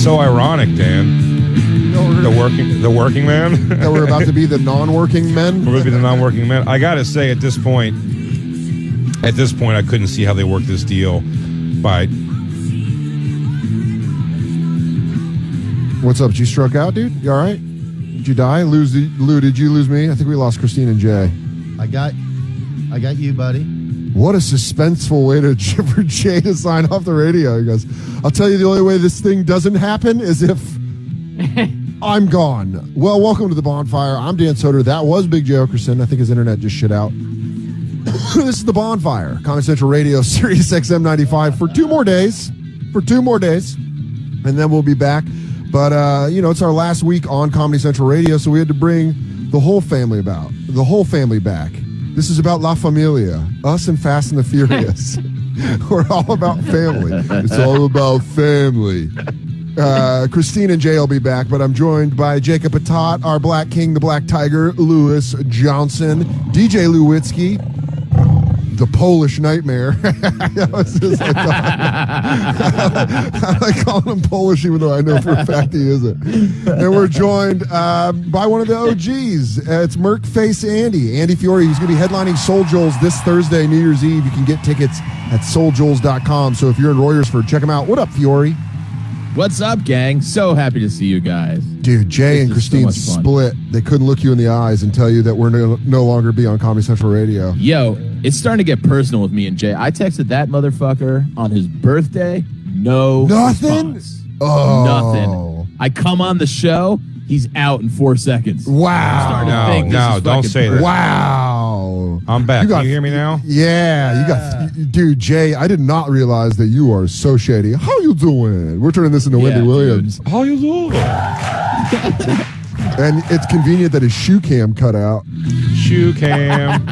so ironic, Dan. The working man. That we're about to be the non-working men. We're going to be the non-working men. I got to say, at this point, I couldn't see how they worked this deal by. What's up? Did you struck out, dude? You all right? Did you die? Lou, did you lose me? I think we lost Christine and Jay. I got you, buddy. What a suspenseful way for Jay to sign off the radio. He goes, I'll tell you the only way this thing doesn't happen is if I'm gone. Well, welcome to the Bonfire. I'm Dan Soder. That was Big J. Okerson. I think his internet just shit out. This is the Bonfire. Comedy Central Radio, Sirius XM 95 for 2 more days. And then we'll be back. But, it's our last week on Comedy Central Radio, so we had to bring the whole family back. This is about La Familia, us and Fast and the Furious. We're all about family. It's all about family. Christine and Jay will be back, but I'm joined by Jacob Patat, our Black King, the Black Tiger, Lewis Johnson, DJ Lewitsky, the Polish Nightmare. I like calling him Polish, even though I know for a fact he isn't. And we're joined by one of the OGs. It's Merc Face Andy Fiori. He's going to be headlining Soul Joel's this Thursday, New Year's Eve. You can get tickets at souljoels.com. So if you're in Royersford, check him out. What up, Fiori? What's up, gang? So happy to see you guys. Dude, Jay and Christine split. They couldn't look you in the eyes and tell you that we're no longer be on Comedy Central Radio. Yo, it's starting to get personal with me and Jay. I texted that motherfucker on his birthday. Nothing? Response. Oh. Nothing. I come on the show. He's out in 4 seconds. Wow. No, don't say that. Wow. I'm back. Can you hear me now? Yeah. Dude, Jay, I did not realize that you are so shady. How you doing? We're turning this into Wendy Williams. Dude. How you doing? And it's convenient that his shoe cam cut out. Shoe cam.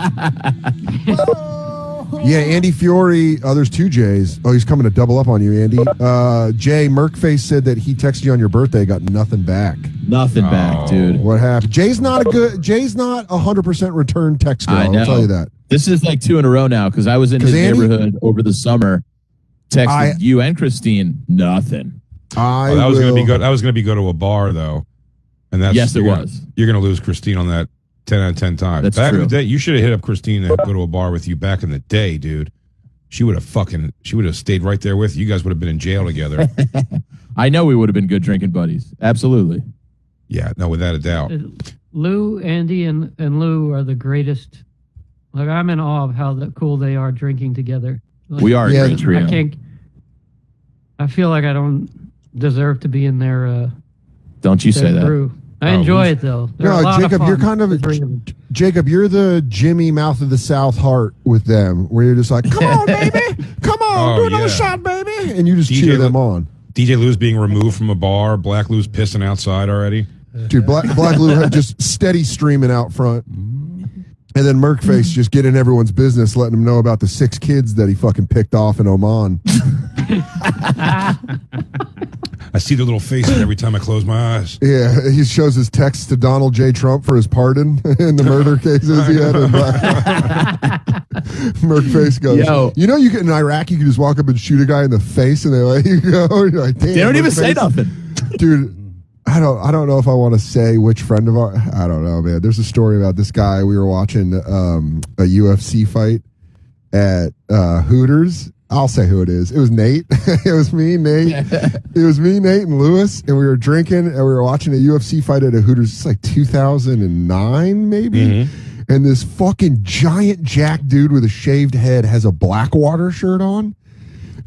Yeah, Andy Fiori. There's 2 Jays. Oh, he's coming to double up on you, Andy. Jay Merkface said that he texted you on your birthday, got nothing back. Nothing back, dude. What happened? Jay's not 100% return texter. I'll tell you that. This is like 2 in a row now because I was in his neighborhood over the summer. Texted you and Christine. Nothing. That was going to be good. That was going to be go to a bar though, and that's yes, it was. You're going to lose Christine on that 10 out of 10 times. That's back true. in the day, you should have hit up Christine and go to a bar with you back in the day, dude. She would have stayed right there with you. You guys would have been in jail together. I know we would have been good drinking buddies. Absolutely. Yeah, no, without a doubt. Lou, Andy, and Lou are the greatest. Like, I'm in awe of how cool they are drinking together. Like, we are a great trio. I feel like I don't deserve to be in their don't you say that. Brew. I enjoy it though. No, Jacob, you're kind of Jacob. You're the Jimmy Mouth of the South Heart with them, where you're just like, "Come on, baby, come on, do another shot, baby," and you just cheer them on. DJ Lou's being removed from a bar. Black Lou's pissing outside already. Dude, Black Lou had just steady streaming out front, and then Merkface just getting everyone's business, letting them know about the 6 kids that he fucking picked off in Oman. I see the little faces every time I close my eyes. Yeah, he shows his texts to Donald J. Trump for his pardon in the murder cases he had. Merkface goes, Yo. you know, in Iraq, you can just walk up and shoot a guy in the face and they let you go. You're like, damn, they don't even say nothing. Dude, I don't know if I want to say which friend of ours. I don't know, man. There's a story about this guy. We were watching a UFC fight at Hooters. I'll say who it is. It was Nate. It was me, Nate. It was me, Nate, and Lewis, and we were drinking, and we were watching a UFC fight at a Hooters. It's like 2009, maybe. Mm-hmm. And this fucking giant jack dude with a shaved head has a Blackwater shirt on,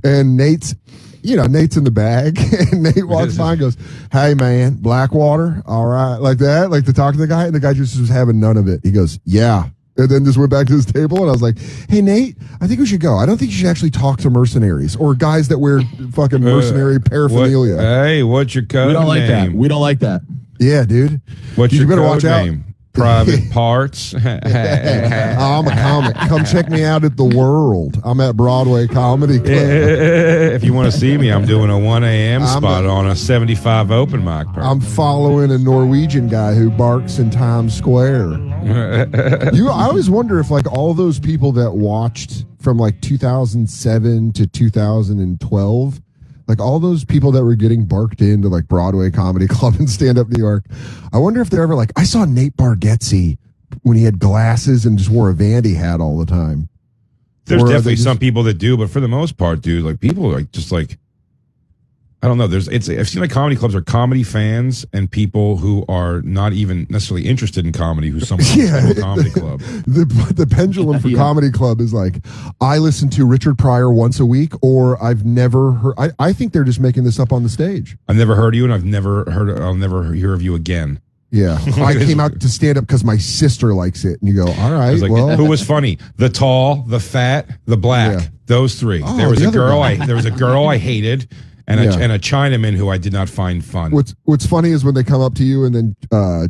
and Nate's in the bag, and Nate walks by and goes, "Hey, man, Blackwater, all right," like that, like to talk to the guy, and the guy just was having none of it. He goes, "Yeah." And then just went back to his table, and I was like, "Hey, Nate, I think we should go. I don't think you should actually talk to mercenaries or guys that wear fucking mercenary paraphernalia." Hey, what's your code name? We don't like that. We don't like that. Yeah, dude. What's your better code watch name? Private Parts. I'm a comic. Come check me out at the World. I'm at Broadway Comedy Club. If you want to see me, I'm doing a 1 a.m. spot on a 75 open mic. I'm following a Norwegian guy who barks in Times Square. I always wonder if like all those people that watched from like 2007 to 2012, like all those people that were getting barked into like Broadway Comedy Club and Stand Up New York. I wonder if they're ever like, I saw Nate Bargatze when he had glasses and just wore a Vandy hat all the time. There's definitely some people that do, but for the most part, dude, like people are like just like, I don't know. I've seen like comedy clubs are comedy fans and people who are not even necessarily interested in comedy who somewhere go to a comedy club. The pendulum for comedy club is like, I listen to Richard Pryor once a week, or I've never heard. I think they're just making this up on the stage. I've never heard of you, and I'll never hear of you again. Yeah, I came out to stand up because my sister likes it, and you go, all right. Like, well, who was funny? The tall, the fat, the black. Yeah. Those three. Oh, there was a girl. guy. There was a girl I hated. And a Chinaman who I did not find fun. What's funny is when they come up to you and then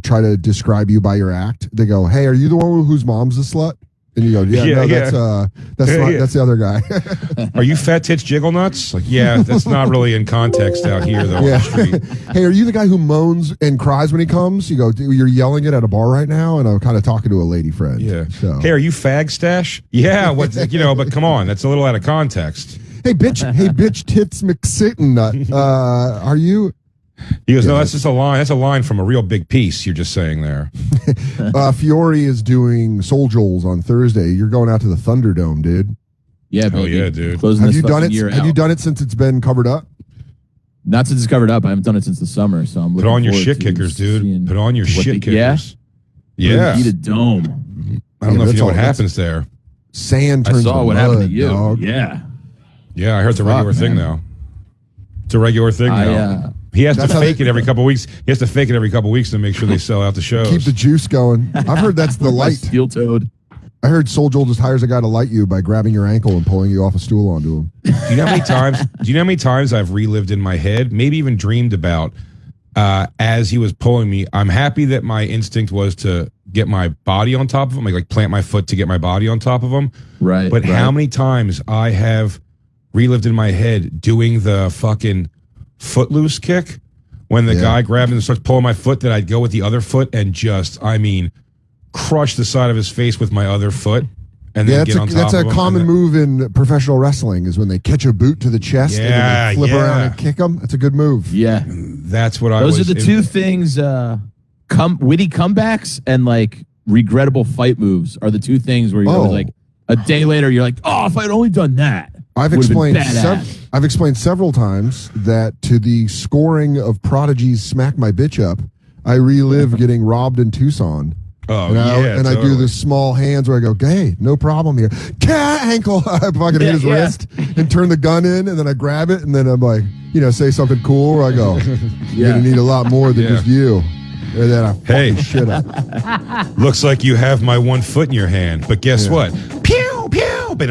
try to describe you by your act, they go, "Hey, are you the one whose mom's a slut?" And you go, that's the other guy. Are you fat tits jiggle nuts? Like, yeah, that's not really in context out here though. Yeah. On the street. Hey, are you the guy who moans and cries when he comes? You go, you're yelling it at a bar right now, and I'm kind of talking to a lady friend. Yeah. So. Hey, are you fag stash? Yeah. What's but come on, that's a little out of context. Hey, bitch, tits McSittin nut. Are you? He goes, no, that's just a line. That's a line from a real big piece you're just saying there. Fiori is doing Soul Joel's on Thursday. You're going out to the Thunderdome, dude. Yeah, baby. Oh, yeah, dude. Closing Have this you done it? year Have out. you done it since it's been covered up? Not since it's covered up. I haven't done it since the summer, so I'm Put looking on your forward shit to kickers, dude. seeing Put on your what shit the- yeah? kickers. Yeah. Eat a dome. I don't know if that's you know what all- happens there. Sand I turns saw to what mud, happened to you. dog. Yeah. Yeah, I heard it's a regular thing man. now. It's a regular thing now. He has to That's how fake they- it every couple of weeks. He has to fake it every couple of weeks to make sure they sell out the shows. Keep the juice going. I've heard that's the light. Steel toed. I heard Soul Joel just hires a guy to light you by grabbing your ankle and pulling you off a stool onto him. Do you know how many times? Do you know how many times I've relived in my head, maybe even dreamed about, as he was pulling me? I'm happy that my instinct was to get my body on top of him, like plant my foot to get my body on top of him. Right. But right. how many times I have relived in my head doing the fucking footloose kick when the guy grabbed and starts pulling my foot, that I'd go with the other foot and just, crush the side of his face with my other foot. And then get on top that's of a him, common and then- move in professional wrestling is when they catch a boot to the chest and then they flip around and kick them. That's a good move. Yeah. That's what I was. Those are the two things, witty comebacks and like regrettable fight moves are the two things where you're always like, a day later, you're like, oh, if I'd only done that. I've would've been explained badass. I've explained several times that to the scoring of Prodigy's Smack My Bitch Up, I relive getting robbed in Tucson. Oh, And I do the small hands where I go, hey, no problem here. Cat ankle. I fucking hit his wrist and turn the gun in, and then I grab it, and then I'm like, say something cool, where I go, you're going to need a lot more than just you. And then I fucking shit up. Looks like you have my one foot in your hand, but guess what? Pew, pew. He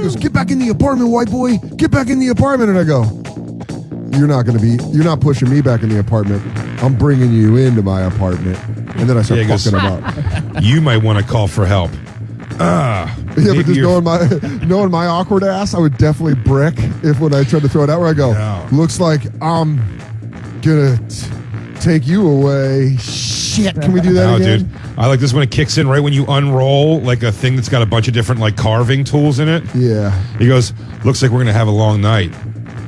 goes, get back in the apartment, white boy. Get back in the apartment. And I go, you're not pushing me back in the apartment. I'm bringing you into my apartment. And then I start fucking him up. You might want to call for help. Yeah, but just knowing my awkward ass, I would definitely brick if when I tried to throw it out where I go, looks like I'm gonna take you away. Shit, can we do that again? Dude. I like this when it kicks in right when you unroll like a thing that's got a bunch of different like carving tools in it. Yeah. He goes, looks like we're gonna have a long night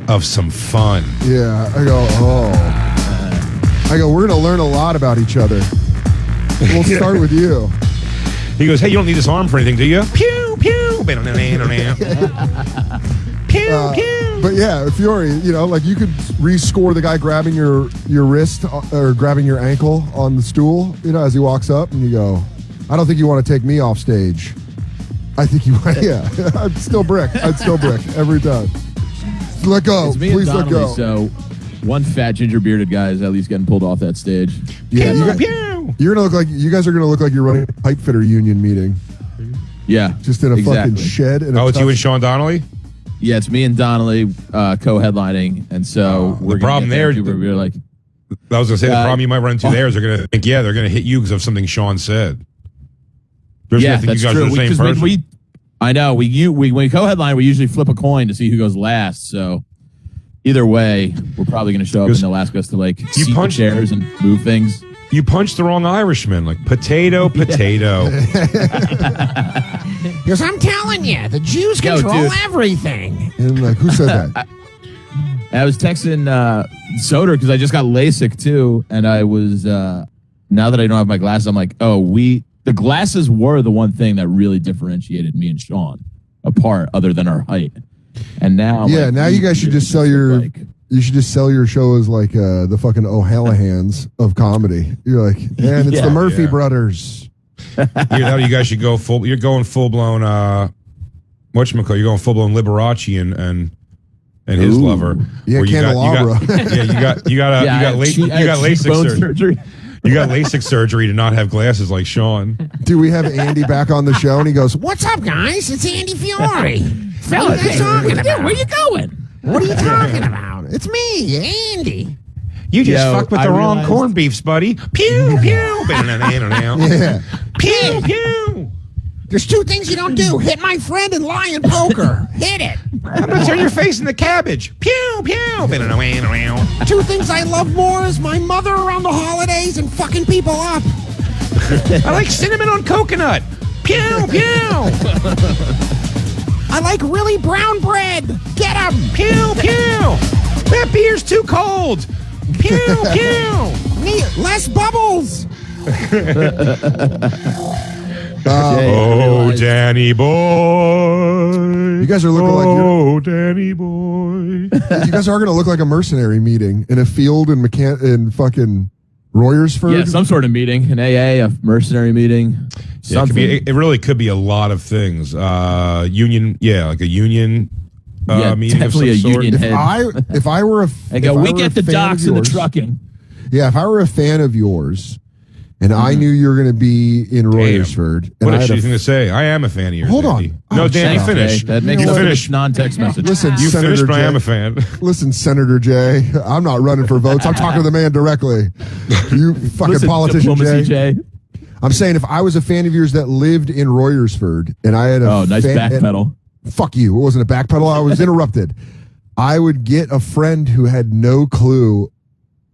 of some fun. Yeah. I go, we're gonna learn a lot about each other. We'll start with you. He goes, hey, you don't need this arm for anything, do you? Pew, pew. Pew, pew. But yeah, Fiori, like you could rescore the guy grabbing your wrist or grabbing your ankle on the stool, as he walks up, and you go, I don't think you want to take me off stage. I think you want, I'd still brick every time. Let go. It's me Please and let Donnelly, go. so one fat ginger bearded guy is at least getting pulled off that stage. Yeah, Pew. you guys are gonna look like you're running a pipe fitter union meeting. Yeah. Just in a fucking shed. It's you and Sean Donnelly? Yeah, it's me and Donnelly co-headlining, and so the problem there, we're like, I was gonna say the problem you might run into there is they're gonna think, they're gonna hit you because of something Sean said. They're just gonna think that's you guys true. are the same person. I know when we co-headline, we usually flip a coin to see who goes last. So either way, we're probably going to show up and they'll ask us to like seat the chairs and move things. You punched the wrong Irishman. Like, potato. He goes, I'm telling you, the Jews control everything. And I'm like, who said that? I was texting Soder because I just got LASIK too, and I was now that I don't have my glasses, I'm like, the glasses were the one thing that really differentiated me and Sean apart, other than our height. And now, now you guys should just sell your. You should just sell your show as like the fucking O'Hallahans of comedy. You're like, man, it's the Murphy brothers. You guys should go full. You're going full blown. Whatchamacallit? You're going full blown Liberace and his lover. Yeah, candelabra. You got LASIK surgery. You got LASIK surgery to not have glasses like Sean. Do we have Andy back on the show? And he goes, "What's up, guys? It's Andy Fiori. What are you talking about? Where you going? What are you talking about? It's me, Andy." You just fucked with the wrong corned beefs, buddy. Pew, pew. Yeah. Pew, pew. There's two things you don't do. Hit my friend and lie in poker. Hit it. I'm going to turn your face into cabbage. Pew, pew. Two things I love more is my mother around the holidays and fucking people up. I like cinnamon on coconut. Pew, pew. I like really brown bread. Get 'em. Pew, pew. That beer's too cold. Pew, pew. Less bubbles. Danny boy. You guys are looking like Danny boy. You guys are going to look like a mercenary meeting in a field in fucking Royersford. Yeah, some sort of meeting, an AA, a mercenary meeting. Yeah, it really could be a lot of things. Union, like a union meeting. Definitely of some a union sort. head. If I were a, we get the docks and the trucking. Yeah, if I were a fan of yours, and I knew you were going to be in Royersford, and What I is had she going to say? I am a fan of yours. Hold Andy. on. No, Dan, you shut up. finish. That makes You a finish. non-text message. Listen, You Senator finished, but I Jay. am a fan. Listen, Senator Jay, I'm not running for votes. I'm talking to the man directly. You fucking Listen, politician, Diplomacy Jay. I'm saying if I was a fan of yours that lived in Royersford, and I had a nice backpedal. Fuck you. It wasn't a backpedal. I was interrupted. I would get a friend who had no clue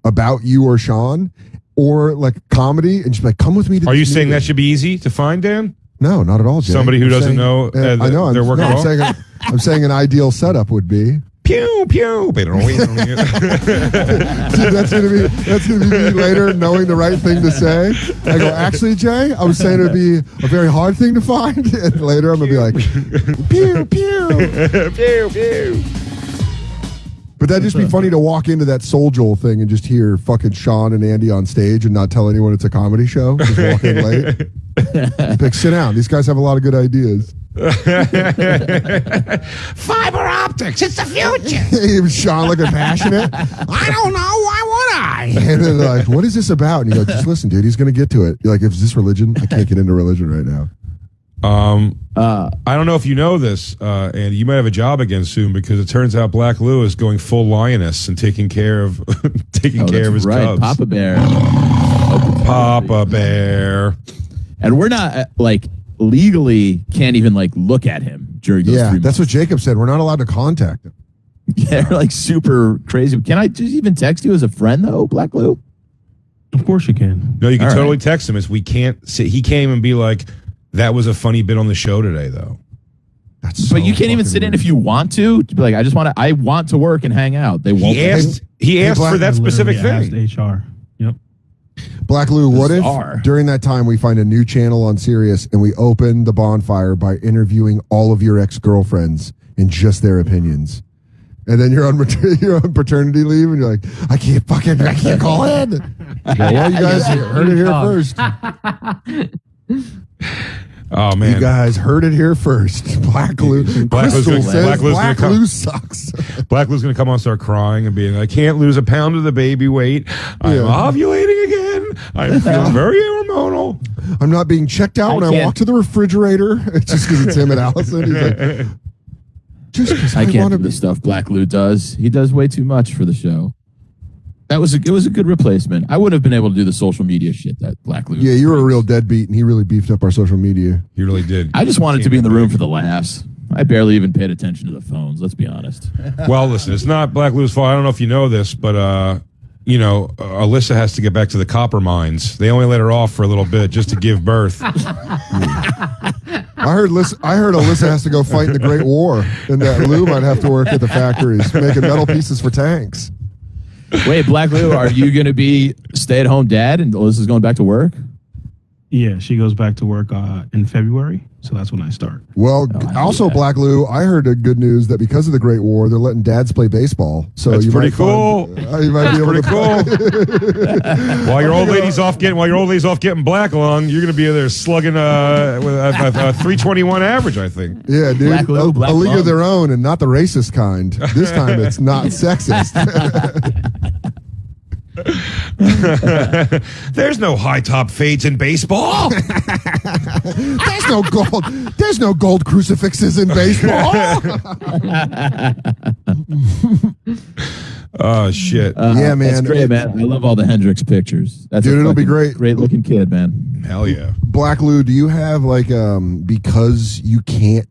about you or Sean or like comedy and just be like, come with me to Are this you saying meeting. that should be easy to find, Dan? No, not at all, Jay. Somebody who I'm doesn't saying- know I know. their work at all? I'm saying an ideal setup would be. Pew, pew. Dude, that's gonna be me later knowing the right thing to say. I go, actually, Jay, I was saying it would be a very hard thing to find, and later I'm gonna be like, pew pew Pew, pew. But that'd just be funny to walk into that Soul Joel thing and just hear fucking Sean and Andy on stage and not tell anyone it's a comedy show. Just walk in late. Like, sit down. These guys have a lot of good ideas. Fiber optics. It's the future. Sean looking passionate. I don't know. Why would I? And then they're like, what is this about? And you go, just listen, dude. He's going to get to it. You're like, is this religion? I can't get into religion right now. I don't know if you know this, and you might have a job again soon because it turns out Black Lou is going full lioness and taking care of care of his cubs. Papa Bear. Papa Bear. And we're not legally can't even look at him during those 3 months. That's what Jacob said. We're not allowed to contact him. Yeah, they're super crazy. Can I just even text you as a friend though, Black Lou? Of course you can. No, you can All totally right. text him. He can't even be like, that was a funny bit on the show today, though. That's But you can't even sit in if you want to be like, I want to work and hang out. They won't. He asked Black- for that I specific literally thing. asked HR. Yep. Black Lou, what if Bizarre. during that time we find a new channel on Sirius and we open the bonfire by interviewing all of your ex-girlfriends and just their opinions? And then you're on paternity leave and you're like, I can't call in. Well, you guys heard it here first. Oh man, You guys heard it here first. Black Lou. Crystal says Black Lou sucks. Black Lou's gonna come on and start crying and being like, I can't lose a pound of the baby weight. I'm ovulating again. I'm feeling very hormonal. I'm not being checked out when I walk to the refrigerator. It's just because it's him and Allison. He's like, just because I I can't want do to the be. stuff Black Lou does. He does way too much for the show. It was a good replacement. I wouldn't have been able to do the social media shit that Black Lou. Yeah, you were a real deadbeat, and he really beefed up our social media. He really did. I just wanted to be in the room for the laughs. I barely even paid attention to the phones. Let's be honest. Well, listen, it's not Black Lou's fault. I don't know if you know this, but you know, Alyssa has to get back to the copper mines. They only let her off for a little bit just to give birth. I heard Alyssa has to go fight in the Great War, and that Lou might have to work at the factories making metal pieces for tanks. Wait, Black Lou, are you going to be stay-at-home dad and Alyssa's going back to work? Yeah, she goes back to work in February, so that's when I start. Well, I also, knew that. Black Lou, I heard a good news that because of the Great War, they're letting dads play baseball. So That's you pretty might cool. You might be able Pretty to cool. While your old lady's off getting black lung, you're going to be there slugging with a 321 average, I think. Yeah, dude. Black Lou, Black a league Lung. of their own, and not the racist kind. This time it's not sexist. There's no high top fades in baseball. There's no gold crucifixes in baseball. Oh shit. Yeah, man. That's great, man. I love all the Hendrix pictures. That's Dude, a it'll be fucking great. Great looking kid, man. Hell yeah. Black Lou, do you have like because you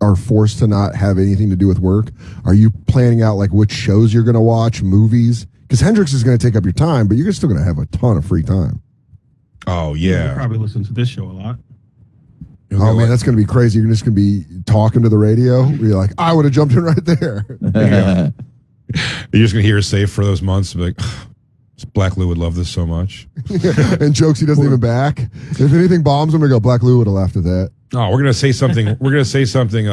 are forced to not have anything to do with work, are you planning out like which shows you're gonna watch, movies? Because Hendrix is gonna take up your time, but you're still gonna have a ton of free time. Oh You yeah. probably listen to this show a lot. Oh man, that's gonna be crazy. You're just gonna be talking to the radio. Where you're like, I would have jumped in right there. You're just gonna hear her say for those months, be like, Black Lou would love this so much. And jokes he doesn't even back. If anything bombs him, we go, Black Lou would have laughed at that. Oh, we're gonna say something. We're gonna say something.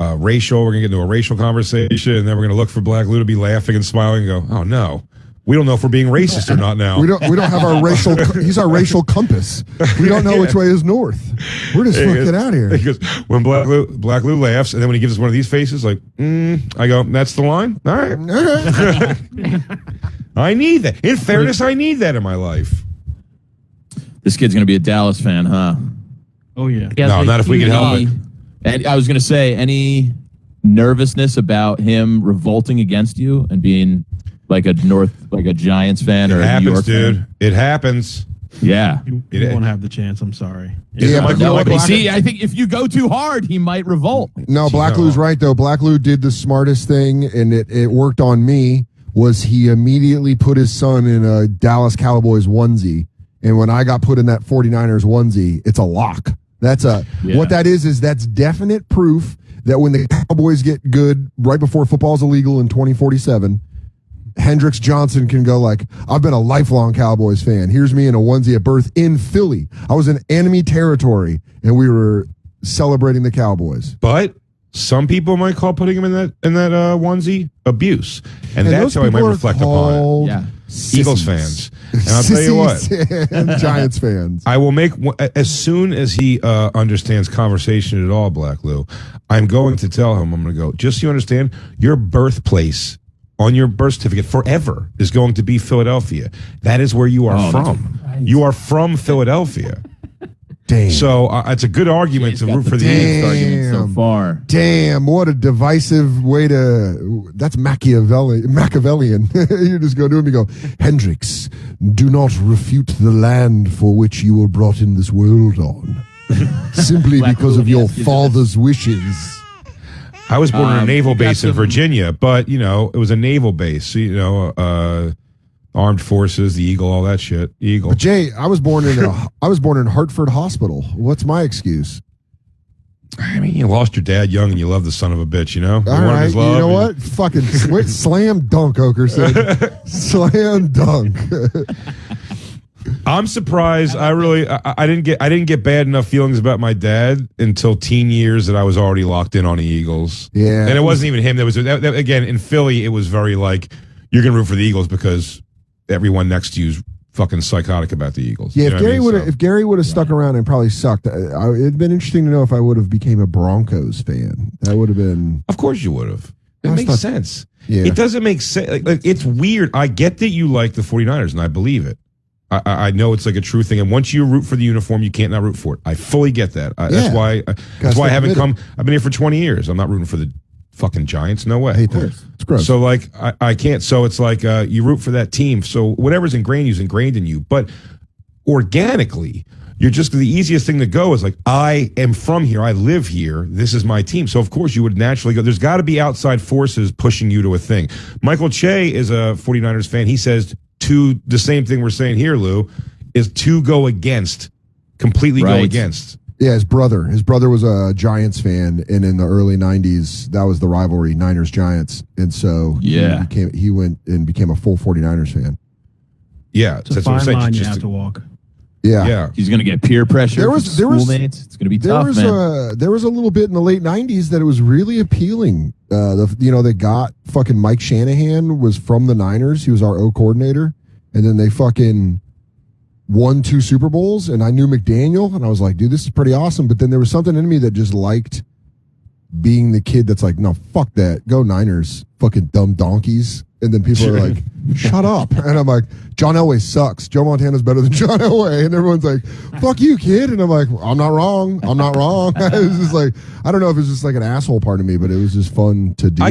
Racial. We're gonna get into a racial conversation, and then we're gonna look for Black Lou to be laughing and smiling and go, "Oh no, we don't know if we're being racist or not now." We don't have our racial. He's our racial compass. We don't know which way is north. We're just fucking out here. He goes, when Black Lou laughs, and then when he gives us one of these faces, like, I go, "That's the line." All right. I need that. In fairness, I need that in my life. This kid's going to be a Dallas fan, huh? Oh, yeah. No, not if we can help it. And I was going to say, any nervousness about him revolting against you and being like a Giants fan It or a New happens, York dude. fan? It happens. Yeah. You won't have the chance. I'm sorry. Yeah, but No, Black- but see, I think if you go too hard, he might revolt. No, Black Lou's right though. Black Lou did the smartest thing, and it worked on me. Was he immediately put his son in a Dallas Cowboys onesie, and when I got put in that 49ers onesie, it's a lock. What that is that's definite proof that when the Cowboys get good right before football's illegal in 2047, Hendrix Johnson can go like, I've been a lifelong Cowboys fan. Here's me in a onesie at birth in Philly. I was in enemy territory, and we were celebrating the Cowboys. But some people might call putting him in that onesie abuse, and that's those how he might people are reflect upon it. called Yeah. Eagles fans, and I'll tell you what. Sissies and Giants fans. I will make as soon as he understands conversation at all, Black Lou. I'm going to tell him. I'm going to go. Just so you understand, your birthplace on your birth certificate forever is going to be Philadelphia. That is where you are from. You are from Philadelphia. Damn. So it's a good argument to root for the Eagles. argument so far. Damn, what a divisive way to. That's Machiavellian. You just go to him and go, Hendrix, do not refute the land for which you were brought in this world on. Simply Black because Lou, of your yes, you father's wishes. I was born in a naval you got base in some- Virginia, but it was a naval base. Armed forces, the Eagle, all that shit. Eagle. But Jay, I was born in Hartford Hospital. What's my excuse? I mean, you lost your dad young, and you love the son of a bitch. You know. All right, you know what? Fucking slam dunk, Okerson. Slam dunk. I'm surprised. I didn't get bad enough feelings about my dad until teen years that I was already locked in on the Eagles. Yeah, and it wasn't even him. That again in Philly. It was very like you're gonna root for the Eagles because everyone next to you's fucking psychotic about the Eagles. Yeah, You know what I mean? if Gary would have stuck around and probably sucked, it'd been interesting to know if I would have became a Broncos fan. That would have been. Of course you would have. It I makes thought- sense. Yeah. It doesn't make sense. Like, it's weird. I get that you like the 49ers, and I believe it. I know it's like a true thing. And once you root for the uniform, you can't not root for it. I fully get that. That's why. That's why I haven't come. I've been here for 20 years. I'm not rooting for the fucking Giants. No way. I hate that. It's gross. So like I can't. So it's like you root for that team. So whatever's ingrained in you is ingrained in you. But organically, the easiest thing to go is like, I am from here. I live here. This is my team. So, of course, you would naturally go. There's got to be outside forces pushing you to a thing. Michael Che is a 49ers fan. He says the same thing we're saying here, Lou, is to go against, completely go against. Yeah, his brother. His brother was a Giants fan, and in the early '90s, that was the rivalry, Niners-Giants, and so he went and became a full 49ers fan. Yeah, It's a that's what I'm fine saying. line you have to walk. Yeah. He's going to get peer pressure from schoolmates. It's going to be tough, man. There was a little bit in the late '90s that it was really appealing. They got fucking Mike Shanahan was from the Niners. He was our O coordinator, and then they fucking won 2 Super Bowls, and I knew McDaniel, and I was like, dude, this is pretty awesome. But then there was something in me that just liked being the kid that's like, no, fuck that. Go Niners, fucking dumb donkeys. And then people are like, shut up. And I'm like, John Elway sucks. Joe Montana's better than John Elway. And everyone's like, fuck you, kid. And I'm like, I'm not wrong. I'm not wrong. It was just like, I don't know if it's just like an asshole part of me, but it was just fun to do.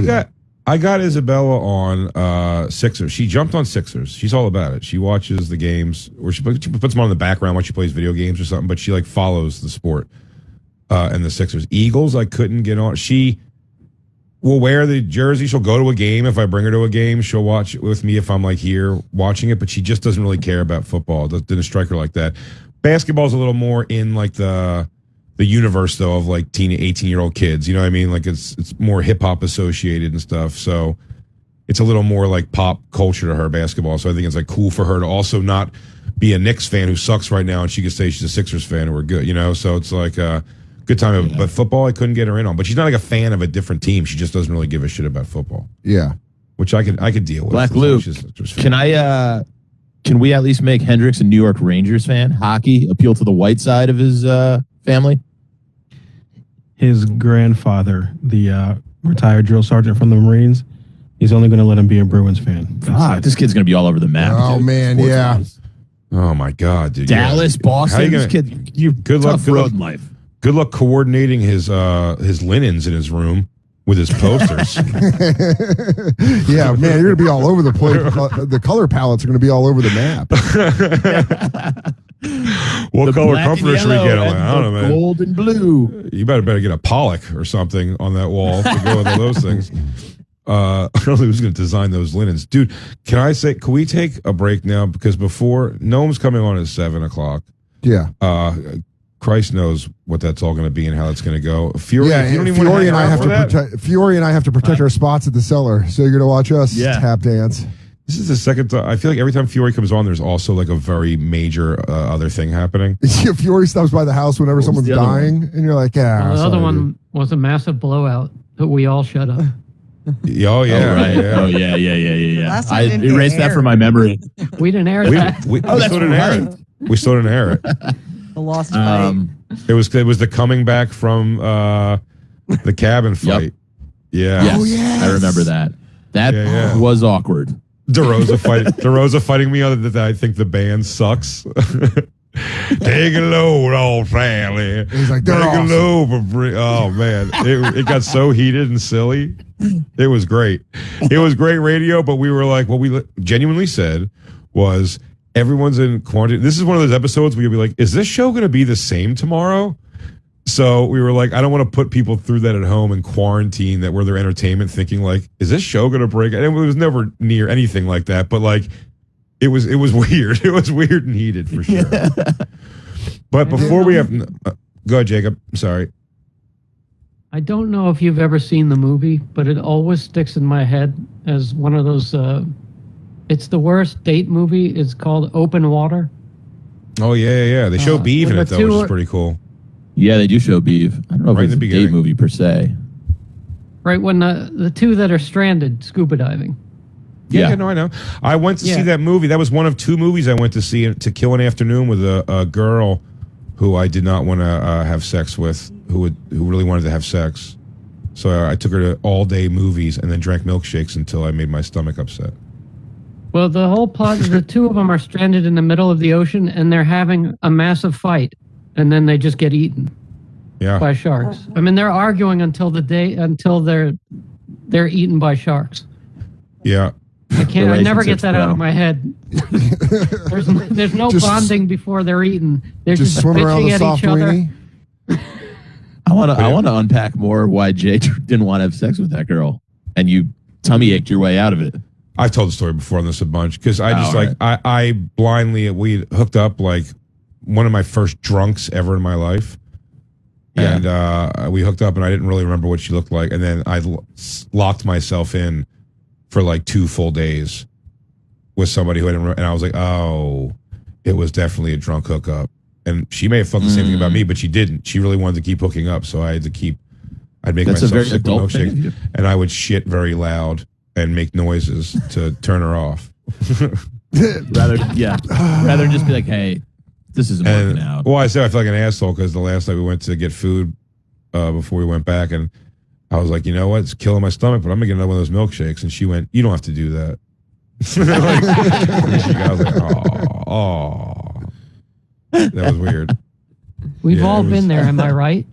I got Isabella on Sixers. She jumped on Sixers. She's all about it. She watches the games, or she puts them on in the background while she plays video games or something, but she like follows the sport and the Sixers. Eagles, I couldn't get on. She will wear the jersey. She'll go to a game. If I bring her to a game, she'll watch it with me if I'm like here watching it, but she just doesn't really care about football. Didn't strike her like that. Basketball's a little more in like the universe though of like 18-year-old kids, you know what I mean? Like it's more hip hop associated and stuff. So it's a little more like pop culture to her, basketball. So I think it's like cool for her to also not be a Knicks fan who sucks right now, and she could say she's a Sixers fan who are good, you know? So it's like a good time. Yeah. But football, I couldn't get her in on. But she's not like a fan of a different team. She just doesn't really give a shit about football. Yeah. Which I could deal with. Black Luke, can we at least make Hendricks a New York Rangers fan? Hockey appeal to the white side of his family? His grandfather, the retired drill sergeant from the Marines, he's only going to let him be a Bruins fan. God, this kid's going to be all over the map. Oh, dude. man, yeah. Wise. Oh, my God, dude. Dallas, Boston. This kid, you good tough luck, road in life. Good luck coordinating his linens in his room with his posters. Yeah, man, you're going to be all over the place. The color palettes are going to be all over the map. What the color comforter should we get on that? I don't know, man. Gold and blue. You better get a Pollock or something on that wall to go with all those things. I don't know who's going to design those linens. Dude, can we take a break now? Because before, Noam's coming on at 7 o'clock. Yeah. Christ knows what that's all going to be and how it's going to go. Fiori, yeah, Fiori and I have to protect our spots at the cellar. So you're going to watch us tap dance. This is the second time. I feel like every time Fiori comes on, there's also like a very major other thing happening. Fiori stops by the house whenever someone's dying, and you're like, yeah. The other one was a massive blowout that we all shut up. Oh yeah, right. yeah. Oh yeah. Last I time erased that from my memory. We didn't air that. We still didn't air it. We still didn't air it. The lost fight. It was the coming back from the cabin fight. Yeah. Yes, Oh, yes. I remember that. That was awkward. DeRosa fighting me on that. I think the band sucks. Take a load, old family. He's like, take awesome. a load. Oh man, it got so heated and silly. It was great. It was great radio, but we were like, what we genuinely said was, everyone's in quarantine. This is one of those episodes where you'll be like, is this show going to be the same tomorrow? So we were like, I don't want to put people through that at home and quarantine that were their entertainment, thinking like, is this show going to break? And it was never near anything like that, but like, it was weird. It was weird and heated for sure. But before we have, go ahead, Jacob. Sorry. I don't know if you've ever seen the movie, but it always sticks in my head as one of those. It's the worst date movie. It's called Open Water. Oh yeah. They show Beef in it though, which is pretty cool. Yeah, they do show Beef. I don't know if it's a date movie per se. Right when the two that are stranded scuba diving. Yeah, no, I know. I went to see that movie. That was one of 2 movies I went to see to kill an afternoon with a girl who I did not want to have sex with, who really wanted to have sex. So I took her to all-day movies and then drank milkshakes until I made my stomach upset. Well, the whole plot is the 2 of them are stranded in the middle of the ocean and they're having a massive fight, and then they just get eaten by sharks. I mean, they're arguing until they're eaten by sharks. Yeah. I can't. I never get Relationships, that out bro. of my head. there's no Just- bonding before they're eating. They're Just just swimming around bitching the at soft each other. weenie. I want to unpack more why Jay didn't want to have sex with that girl, and you tummy ached your way out of it. I've told the story before on this a bunch because I just Oh, I blindly we hooked up like one of my first drunks ever in my life. Yeah. And we hooked up, and I didn't really remember what she looked like. And then I locked myself in for like 2 full days with somebody who I didn't remember. And I was like, oh, it was definitely a drunk hookup. And she may have felt the same thing about me, but she didn't. She really wanted to keep hooking up, so I had to keep. I'd make That's a myself very sick with adult thing of you. milkshake, and I would shit very loud and make noises to turn her off. Rather than just be like, hey, this isn't working And out. well, I said I feel like an asshole because the last night we went to get food before we went back, and I was like, you know what, it's killing my stomach, but I'm gonna get another one of those milkshakes. And she went, you don't have to do that. I was like, oh, that was weird. We've Yeah, all it was- been there. Am I right?